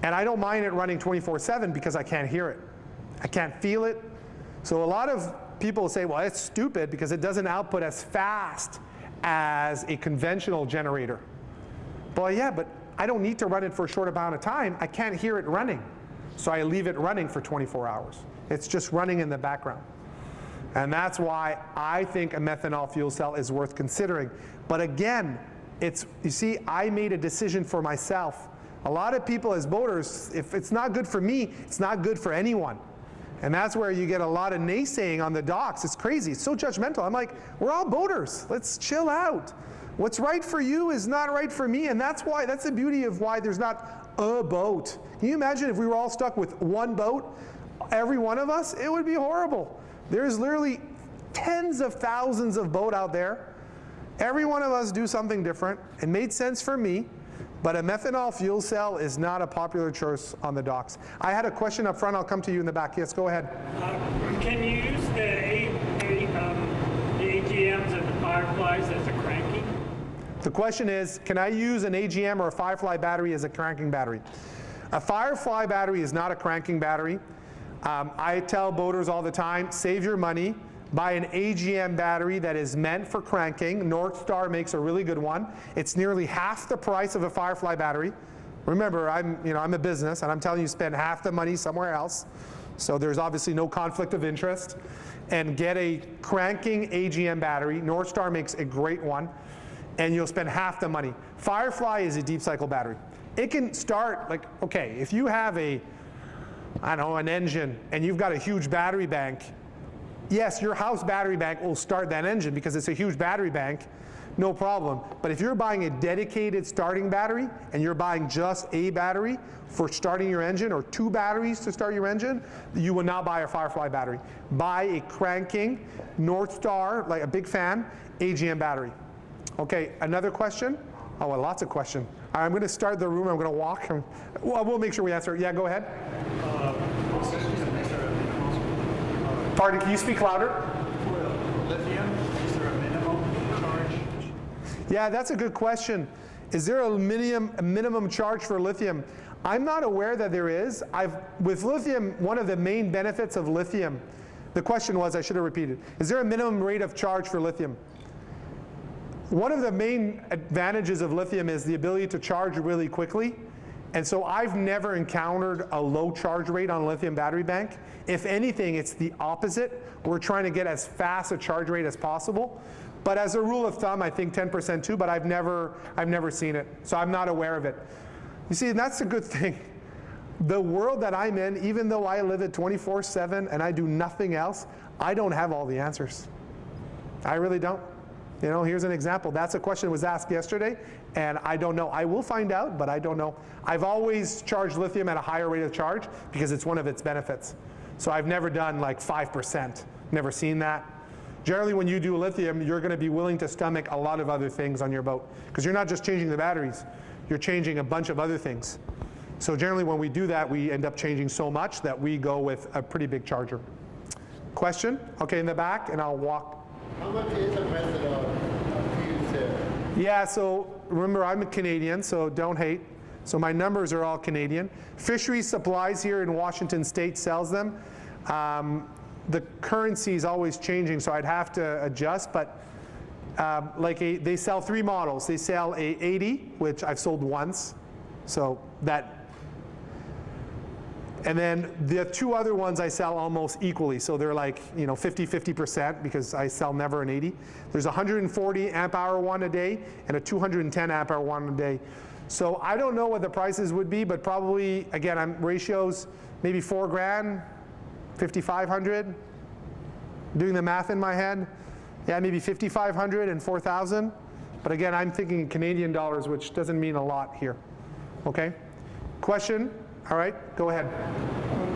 and I don't mind it running 24/7 because I can't hear it. I can't feel it. So a lot of people say, well, it's stupid because it doesn't output as fast as a conventional generator. Well, yeah, but I don't need to run it for a short amount of time. I can't hear it running. So I leave it running for 24 hours. It's just running in the background. And that's why I think a methanol fuel cell is worth considering. But again, you see, I made a decision for myself. A lot of people as boaters, if it's not good for me, it's not good for anyone. And that's where you get a lot of naysaying on the docks. It's crazy. It's so judgmental. I'm like, we're all boaters. Let's chill out. What's right for you is not right for me, and that's the beauty of why there's not a boat. Can you imagine if we were all stuck with one boat, every one of us? It would be horrible. There's literally tens of thousands of boats out there. Every one of us do something different. It made sense for me, but a methanol fuel cell is not a popular choice on the docks. I had a question up front. I'll come to you in the back. Yes, go ahead. Can you use the AGMs and the Fireflies as a cranking? The question is, can I use an AGM or a Firefly battery as a cranking battery? A Firefly battery is not a cranking battery. I tell boaters all the time, save your money, buy an AGM battery that is meant for cranking. North Star makes a really good one. It's nearly half the price of a Firefly battery. Remember, I'm a business, and I'm telling you, spend half the money somewhere else. So there's obviously no conflict of interest. And get a cranking AGM battery. North Star makes a great one. And you'll spend half the money. Firefly is a deep cycle battery. It can start, like, okay, if you have an engine and you've got a huge battery bank, yes, your house battery bank will start that engine because it's a huge battery bank, no problem. But if you're buying a dedicated starting battery and you're buying just a battery for starting your engine or 2 batteries to start your engine, you will not buy a Firefly battery. Buy a cranking North Star, like a big fan, AGM battery. Okay, another question? Oh, well, lots of questions. I'm going to start the room. I'm going to walk. Well, we'll make sure we answer. Yeah, go ahead. Pardon, can you speak louder? For lithium, is there a minimum charge? Yeah, that's a good question. Is there a minimum charge for lithium? I'm not aware that there is. With lithium, one of the main benefits of lithium, the question was, I should have repeated, is there a minimum rate of charge for lithium? One of the main advantages of lithium is the ability to charge really quickly. And so I've never encountered a low charge rate on a lithium battery bank. If anything, it's the opposite. We're trying to get as fast a charge rate as possible. But as a rule of thumb, I think 10% too, but I've never seen it. So I'm not aware of it. You see, and that's a good thing. The world that I'm in, even though I live it 24/7 and I do nothing else, I don't have all the answers. I really don't. You know, here's an example. That's a question that was asked yesterday, and I don't know. I will find out, but I don't know. I've always charged lithium at a higher rate of charge because it's one of its benefits. So I've never done like 5%. Never seen that. Generally, when you do lithium, you're going to be willing to stomach a lot of other things on your boat because you're not just changing the batteries. You're changing a bunch of other things. So generally, when we do that, we end up changing so much that we go with a pretty big charger. Question? Okay, in the back, and I'll walk. How much is the price of fuel cell? Yeah, so remember, I'm a Canadian, so don't hate. So my numbers are all Canadian. Fisheries Supplies here in Washington State sells them. The currency is always changing, so I'd have to adjust, but they sell 3 models. They sell a 80, which I've sold once, so that. And then the 2 other ones I sell almost equally, so they're like 50% because I sell never an 80. There's a 140 amp hour one a day and a 210 amp hour one a day. So I don't know what the prices would be, but probably, again, I'm ratios, maybe $4 grand, 5,500. Doing the math in my head, yeah, maybe 5,500 and 4,000. But again, I'm thinking Canadian dollars, which doesn't mean a lot here. Okay? Question? All right, go ahead.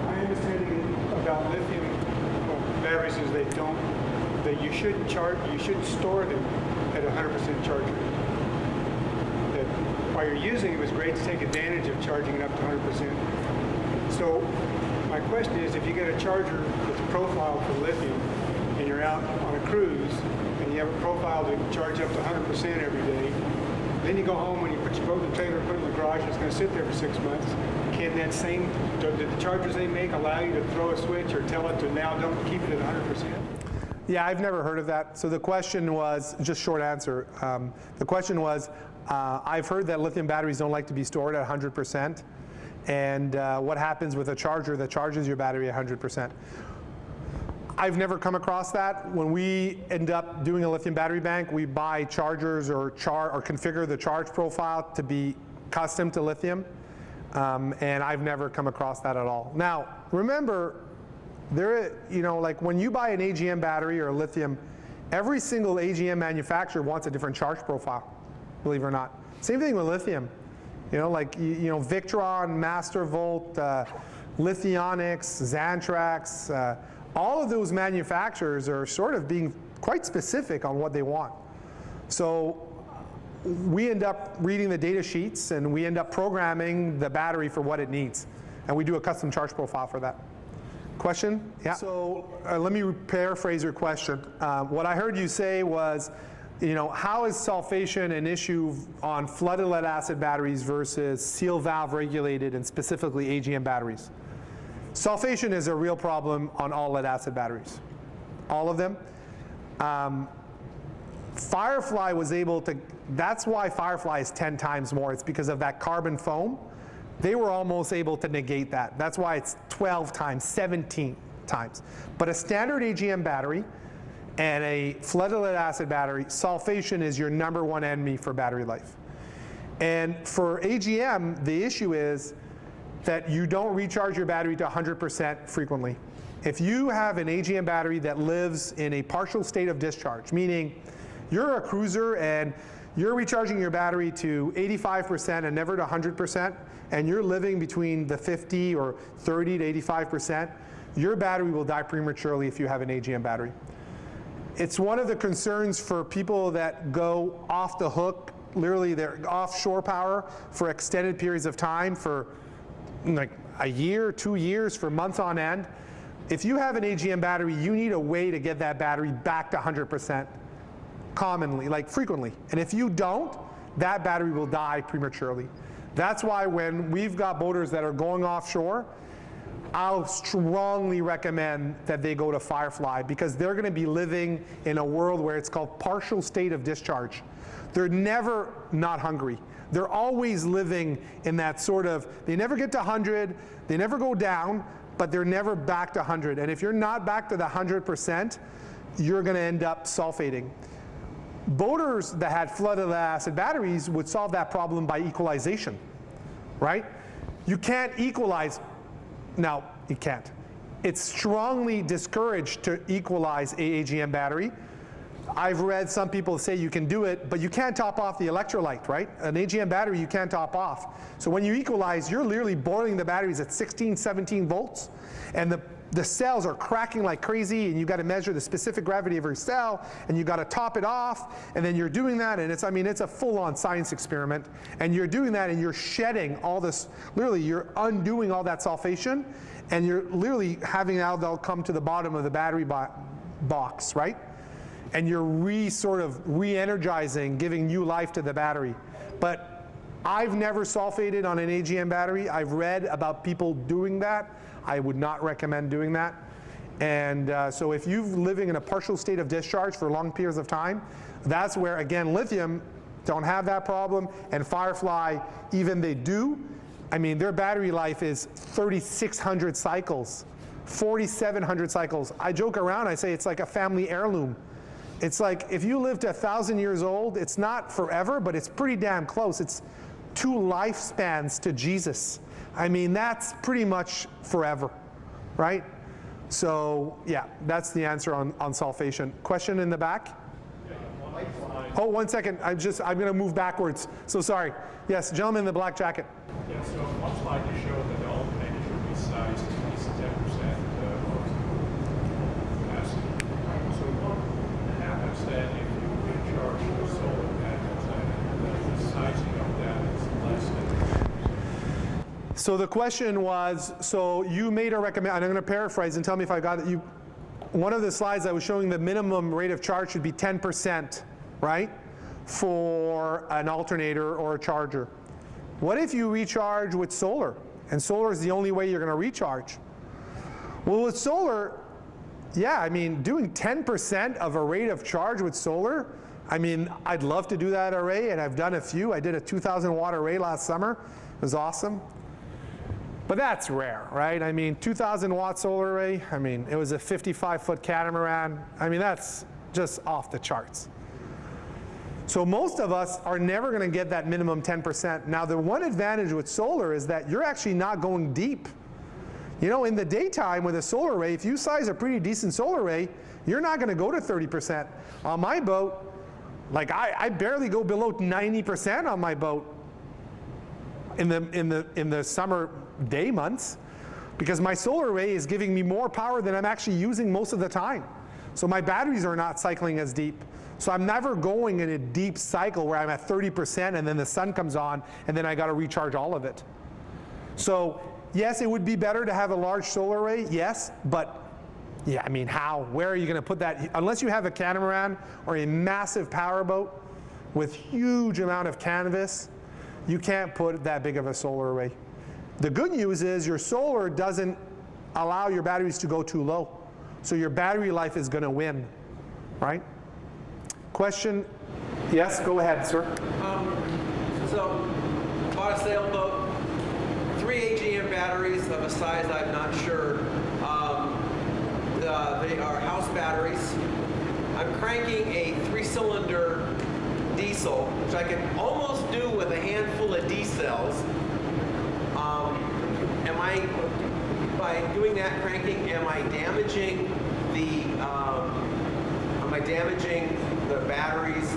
My understanding about lithium batteries is that you shouldn't store them at 100% charge rate. That while you're using it, it was great to take advantage of charging it up to 100%. So my question is, if you get a charger that's profiled for lithium and you're out on a cruise and you have a profile to charge up to 100% every day, then you go home when you put your boat in the trailer, put it in the garage, it's going to sit there for 6 months. Can the chargers they make allow you to throw a switch or tell it to now don't keep it at 100%? Yeah, I've never heard of that. So the question was, just short answer, the question was, I've heard that lithium batteries don't like to be stored at 100%. And what happens with a charger that charges your battery at 100%? I've never come across that. When we end up doing a lithium battery bank, we buy chargers or configure the charge profile to be custom to lithium. And I've never come across that at all. Now, remember, like when you buy an AGM battery or a lithium, every single AGM manufacturer wants a different charge profile, believe it or not. Same thing with lithium. Victron, Mastervolt, Lithionics, Xantrax, all of those manufacturers are sort of being quite specific on what they want. So we end up reading the data sheets and we end up programming the battery for what it needs. And we do a custom charge profile for that. Question? Yeah. So let me paraphrase your question. What I heard you say was, how is sulfation an issue on flooded lead acid batteries versus seal valve regulated and specifically AGM batteries? Sulfation is a real problem on all lead acid batteries, all of them. Firefly was able to, that's why Firefly is 10 times more. It's because of that carbon foam. They were almost able to negate that. That's why it's 12 times, 17 times. But a standard AGM battery and a flooded lead acid battery, sulfation is your #1 enemy for battery life. And for AGM, the issue is that you don't recharge your battery to 100% frequently. If you have an AGM battery that lives in a partial state of discharge, meaning you're a cruiser and you're recharging your battery to 85% and never to 100%, and you're living between the 50 or 30 to 85%, your battery will die prematurely if you have an AGM battery. It's one of the concerns for people that go off the hook literally their offshore power for extended periods of time, for like a year, 2 years, for months on end. If you have an AGM battery, you need a way to get that battery back to 100% commonly, like frequently. And if you don't, that battery will die prematurely. That's why when we've got boaters that are going offshore, I'll strongly recommend that they go to Firefly, because they're going to be living in a world where it's called partial state of discharge. They're never not hungry. They're always living in that sort of, they never get to 100, they never go down, but they're never back to 100. And if you're not back to the 100%, you're going to end up sulfating. Boaters that had flooded lead acid batteries would solve that problem by equalization, right? You can't equalize. Now, you can't. It's strongly discouraged to equalize a AGM battery. I've read some people say you can do it, but you can't top off the electrolyte, right? An AGM battery you can't top off. So when you equalize, you're literally boiling the batteries at 16, 17 volts, and the cells are cracking like crazy, and you've got to measure the specific gravity of your cell, and you've got to top it off, and then you're doing that, and it's, I mean, it's a full-on science experiment, and you're doing that, and you're shedding all this, literally, you're undoing all that sulfation, and you're literally having now they'll come to the bottom of the battery box, right? And you're sort of re-energizing, giving new life to the battery. But I've never sulfated on an AGM battery. I've read about people doing that. I would not recommend doing that. And so if you're living in a partial state of discharge for long periods of time, that's where, again, Lithium don't have that problem, and Firefly, even they do. I mean, their battery life is 3,600 cycles, 4,700 cycles. I joke around, I say it's like a family heirloom. It's like if you live to 1,000 years old, it's not forever, but it's pretty damn close. It's 2 lifespans to Jesus. I mean, that's pretty much forever, right? So yeah, that's the answer on sulfation. Question in the back? Oh, 1 second. I'm going to move backwards. So sorry. Yes, gentleman in the black jacket. Yeah, so one slide you showed that the alternator should be sized at least 10% capacity. So what happens then if you recharge the solar panels and the sizing of that is less than 10%? So the question was, so you made a recommendation, and I'm going to paraphrase and tell me if I got it. One of the slides I was showing the minimum rate of charge should be 10%, right, for an alternator or a charger. What if you recharge with solar, and solar is the only way you're going to recharge? Well, with solar, yeah, I mean, doing 10% of a rate of charge with solar, I mean, I'd love to do that array, and I've done a few. I did a 2,000 watt array last summer. It was awesome. But that's rare, right? I mean, 2,000 watt solar array, I mean, it was a 55-foot catamaran. I mean, that's just off the charts. So most of us are never going to get that minimum 10%. Now, the one advantage with solar is that you're actually not going deep. You know, in the daytime with a solar array, if you size a pretty decent solar array, you're not going to go to 30%. On my boat, like I barely go below 90% on my boat in the summer day months, because my solar array is giving me more power than I'm actually using most of the time. So my batteries are not cycling as deep. So I'm never going in a deep cycle where I'm at 30% and then the sun comes on and then I got to recharge all of it. So yes, it would be better to have a large solar array, yes, but yeah, I mean, how? Where are you going to put that? Unless you have a catamaran or a massive power boat with huge amount of canvas, you can't put that big of a solar array. The good news is your solar doesn't allow your batteries to go too low. So your battery life is going to win, right? Question? Yes, go ahead, sir. So, bought a sailboat, 3 AGM batteries of a size I'm not sure. They are house batteries. I'm cranking a 3-cylinder diesel, which I can almost do with a handful of D cells. By doing that cranking, am I damaging the batteries,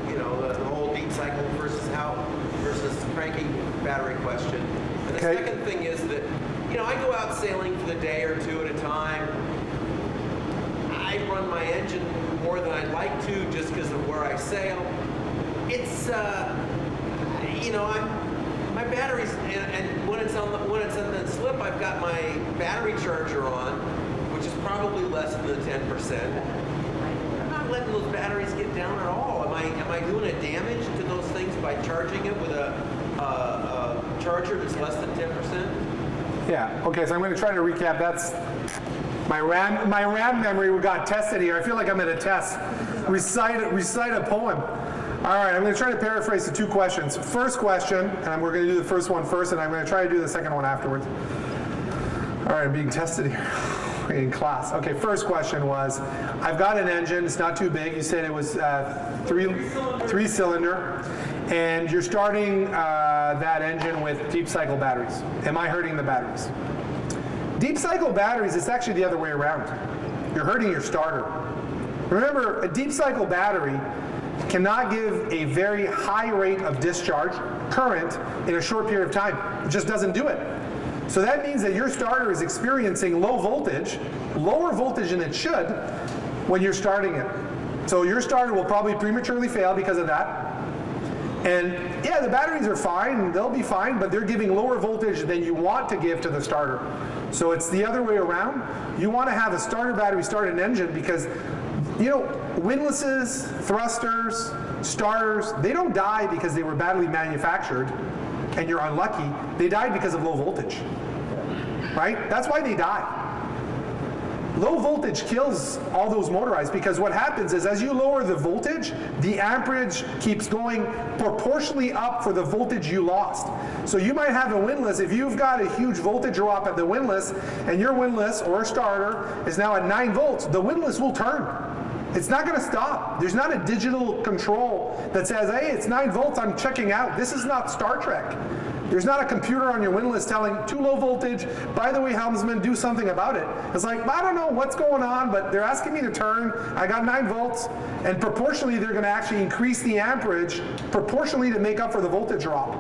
you know, the whole deep cycle versus cranking battery question? And the second thing is that, you know, I go out sailing for the day or two at a time. I run my engine more than I'd like to just because of where I sail. it's my batteries, and when it's on the slip, I've got my battery charger on, which is probably less than the 10%. I'm not letting those batteries get down at all. Am I doing a damage to those things by charging it with a charger that's less than 10%? Yeah, okay, so I'm going to try to recap. That's my RAM memory got tested here. I feel like I'm in a test. Recite a poem. All right, I'm going to try to paraphrase the 2 questions. First question, and we're going to do the first one first, and I'm going to try to do the second one afterwards. All right, I'm being tested here in class. Okay, first question was, I've got an engine. It's not too big. You said it was three-cylinder, and you're starting that engine with deep cycle batteries. Am I hurting the batteries? Deep cycle batteries, it's actually the other way around. You're hurting your starter. Remember, a deep cycle battery cannot give a very high rate of discharge, current, in a short period of time. It just doesn't do it. So that means that your starter is experiencing low voltage, lower voltage than it should when you're starting it. So your starter will probably prematurely fail because of that. And yeah, the batteries are fine, they'll be fine, but they're giving lower voltage than you want to give to the starter. So it's the other way around. You want to have a starter battery start an engine because, windlasses, thrusters, starters, they don't die because they were badly manufactured and you're unlucky. They died because of low voltage, right? That's why they die. Low voltage kills all those motorized because what happens is as you lower the voltage, the amperage keeps going proportionally up for the voltage you lost. So you might have a windlass, if you've got a huge voltage drop at the windlass and your windlass or starter is now at 9 volts, the windlass will turn. It's not going to stop. There's not a digital control that says, hey, it's 9 volts, I'm checking out. This is not Star Trek. There's not a computer on your windlass telling too low voltage, by the way, helmsman, do something about it. It's like, I don't know what's going on, but they're asking me to turn. I got 9 volts, and proportionally, they're going to actually increase the amperage proportionally to make up for the voltage drop.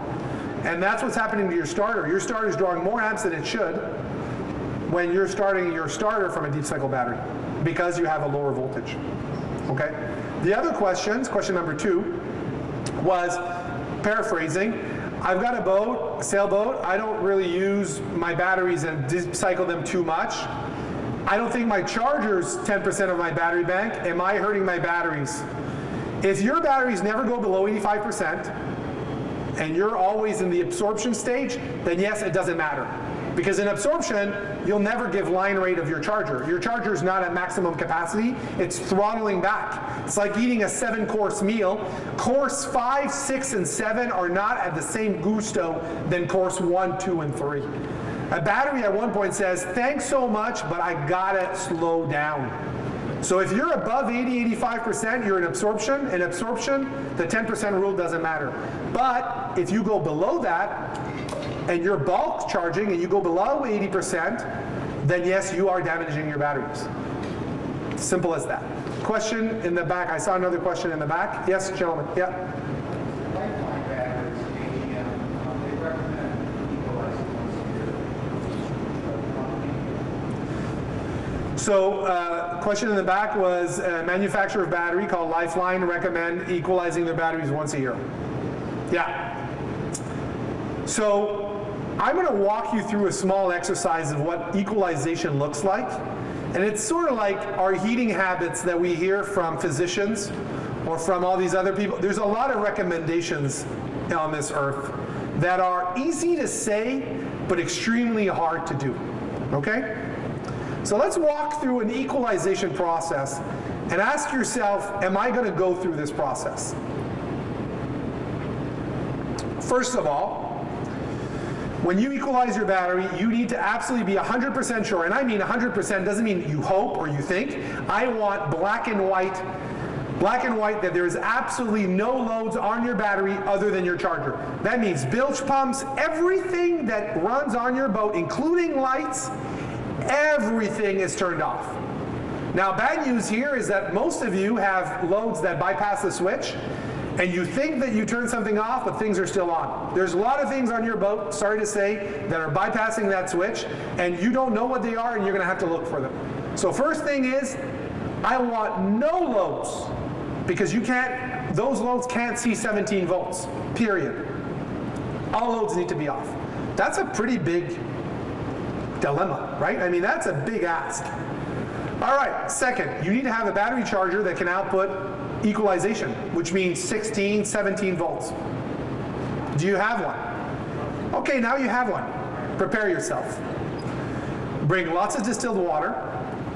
And that's what's happening to your starter. Your starter is drawing more amps than it should when you're starting your starter from a deep cycle battery because you have a lower voltage. Okay? The other questions, question number 2, was paraphrasing. I've got a boat, a sailboat. I don't really use my batteries and deep cycle them too much. I don't think my charger's 10% of my battery bank. Am I hurting my batteries? If your batteries never go below 85% and you're always in the absorption stage, then yes, it doesn't matter. Because in absorption, you'll never give line rate of your charger. Your charger is not at maximum capacity. It's throttling back. It's like eating a 7-course meal. Course 5, 6, and 7 are not at the same gusto than course 1, 2, and 3. A battery at one point says, thanks so much, but I gotta slow down. So if you're above 80, 85%, you're in absorption. In absorption, the 10% rule doesn't matter. But if you go below that, and you're bulk charging and you go below 80%, then yes, you are damaging your batteries. Simple as that. Question in the back. I saw another question in the back. Yes, gentlemen. Yeah. Firefly batteries, AGM, they recommend equalizing once a year. So, question in the back was a manufacturer of battery called Lifeline recommend equalizing their batteries once a year. Yeah. So, I'm going to walk you through a small exercise of what equalization looks like. And it's sort of like our heating habits that we hear from physicians or from all these other people. There's a lot of recommendations on this earth that are easy to say, but extremely hard to do. Okay? So let's walk through an equalization process and ask yourself, am I going to go through this process? First of all, when you equalize your battery, you need to absolutely be 100% sure, and I mean 100% doesn't mean you hope or you think. I want black and white that there is absolutely no loads on your battery other than your charger. That means bilge pumps, everything that runs on your boat, including lights, everything is turned off. Now, bad news here is that most of you have loads that bypass the switch, and you think that you turn something off, but things are still on. There's a lot of things on your boat, sorry to say, that are bypassing that switch, and you don't know what they are, and you're going to have to look for them. So first thing is, I want no loads, because you can't those loads can't see 17 volts, period. All loads need to be off. That's a pretty big dilemma, right? I mean, that's a big ask. All right, second, you need to have a battery charger that can output equalization, which means 16, 17 volts. Do you have one? Okay, now you have one. Prepare yourself. Bring lots of distilled water.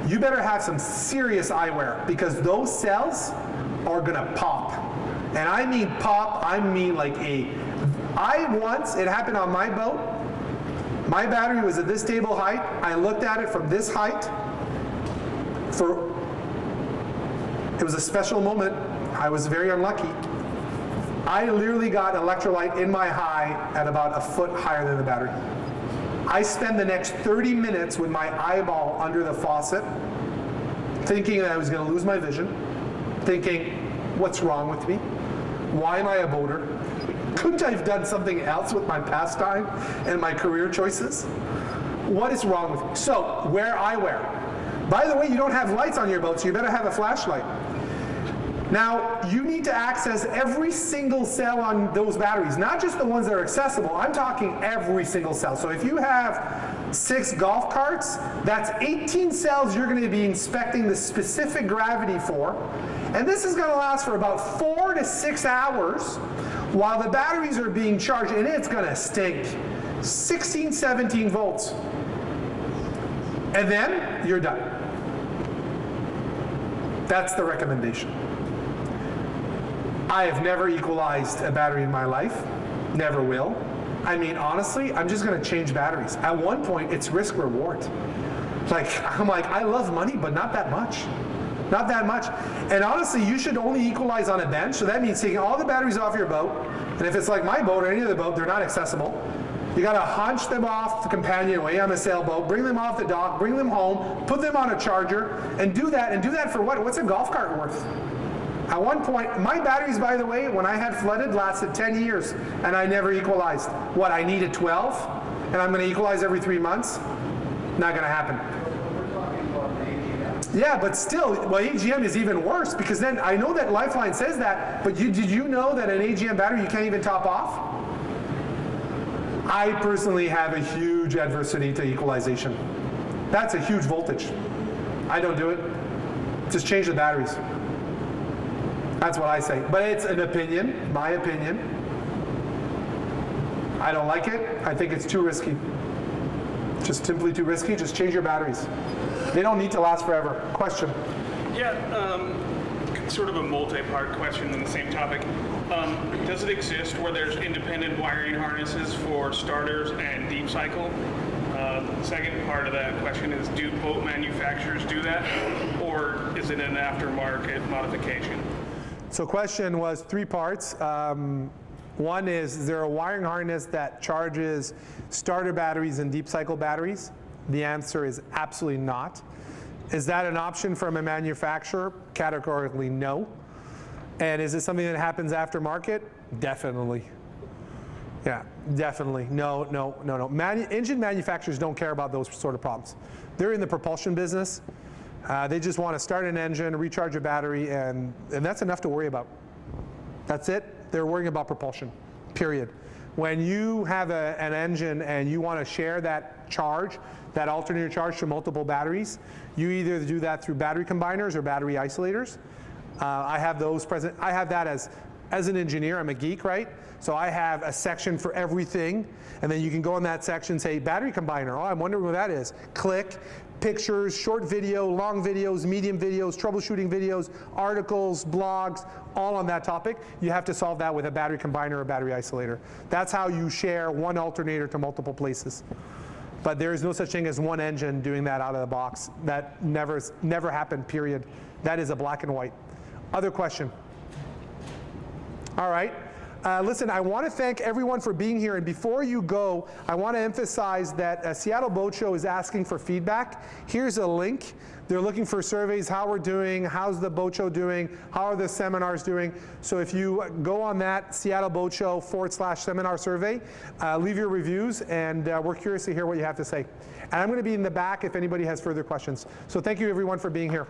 You better have some serious eyewear because those cells are gonna pop. And I mean pop, I mean like it happened on my boat. My battery was at this table height. I looked at it from this height. It was a special moment. I was very unlucky. I literally got electrolyte in my eye at about a foot higher than the battery. I spent the next 30 minutes with my eyeball under the faucet, thinking that I was going to lose my vision, thinking, what's wrong with me? Why am I a boater? Couldn't I have done something else with my pastime and my career choices? What is wrong with me? So, wear eyewear. By the way, you don't have lights on your boat, so you better have a flashlight. Now, you need to access every single cell on those batteries, not just the ones that are accessible. I'm talking every single cell. So if you have 6 golf carts, that's 18 cells you're going to be inspecting the specific gravity for. And this is going to last for about 4 to 6 hours while the batteries are being charged, and it's going to stink. 16, 17 volts. And then you're done. That's the recommendation. I have never equalized a battery in my life, never will. I mean, honestly, I'm just gonna change batteries. At one point, it's risk reward. I'm like, I love money, but not that much. Not that much. And honestly, you should only equalize on a bench, so that means taking all the batteries off your boat, and if it's like my boat or any other boat, they're not accessible. You gotta hunch them off the companionway on a sailboat, bring them off the dock, bring them home, put them on a charger, and do that for what? What's a golf cart worth? At one point, my batteries, by the way, when I had flooded, lasted 10 years, and I never equalized. What, I needed 12, and I'm gonna equalize every 3 months? Not gonna happen. Yeah, but still, well, AGM is even worse, because then, I know that Lifeline says that, but did you know that an AGM battery you can't even top off? I personally have a huge adversity to equalization. That's a huge voltage. I don't do it. Just change the batteries. That's what I say. But it's an opinion, my opinion. I don't like it. I think it's too risky. Just simply too risky. Just change your batteries. They don't need to last forever. Question? Yeah, sort of a multi-part question on the same topic. Does it exist where there's independent wiring harnesses for starters and deep cycle? The second part of that question is, do boat manufacturers do that, or is it an aftermarket modification? So question was 3 parts. One is there a wiring harness that charges starter batteries and deep cycle batteries? The answer is absolutely not. Is that an option from a manufacturer? Categorically no. And is it something that happens aftermarket? Definitely. Yeah, definitely. No. Engine manufacturers don't care about those sort of problems. They're in the propulsion business. They just want to start an engine, recharge a battery, and that's enough to worry about. That's it. They're worrying about propulsion, period. When you have an engine and you want to share that charge, that alternator charge to multiple batteries, you either do that through battery combiners or battery isolators. I have those present. I have that as an engineer. I'm a geek, right? So I have a section for everything, and then you can go in that section and say, battery combiner. Oh, I'm wondering what that is. Click. Pictures, short video, long videos, medium videos, troubleshooting videos, articles, blogs, all on that topic. You have to solve that with a battery combiner or a battery isolator. That's how you share one alternator to multiple places. But there is no such thing as one engine doing that out of the box. That never happened, period. That is a black and white. Other question? All right. Listen, I want to thank everyone for being here, and before you go, I want to emphasize that Seattle Boat Show is asking for feedback. Here's a link. They're looking for surveys, how we're doing, how's the boat show doing, how are the seminars doing. So if you go on that Seattle Boat Show /seminar survey, leave your reviews, and we're curious to hear what you have to say. And I'm going to be in the back if anybody has further questions. So thank you everyone for being here.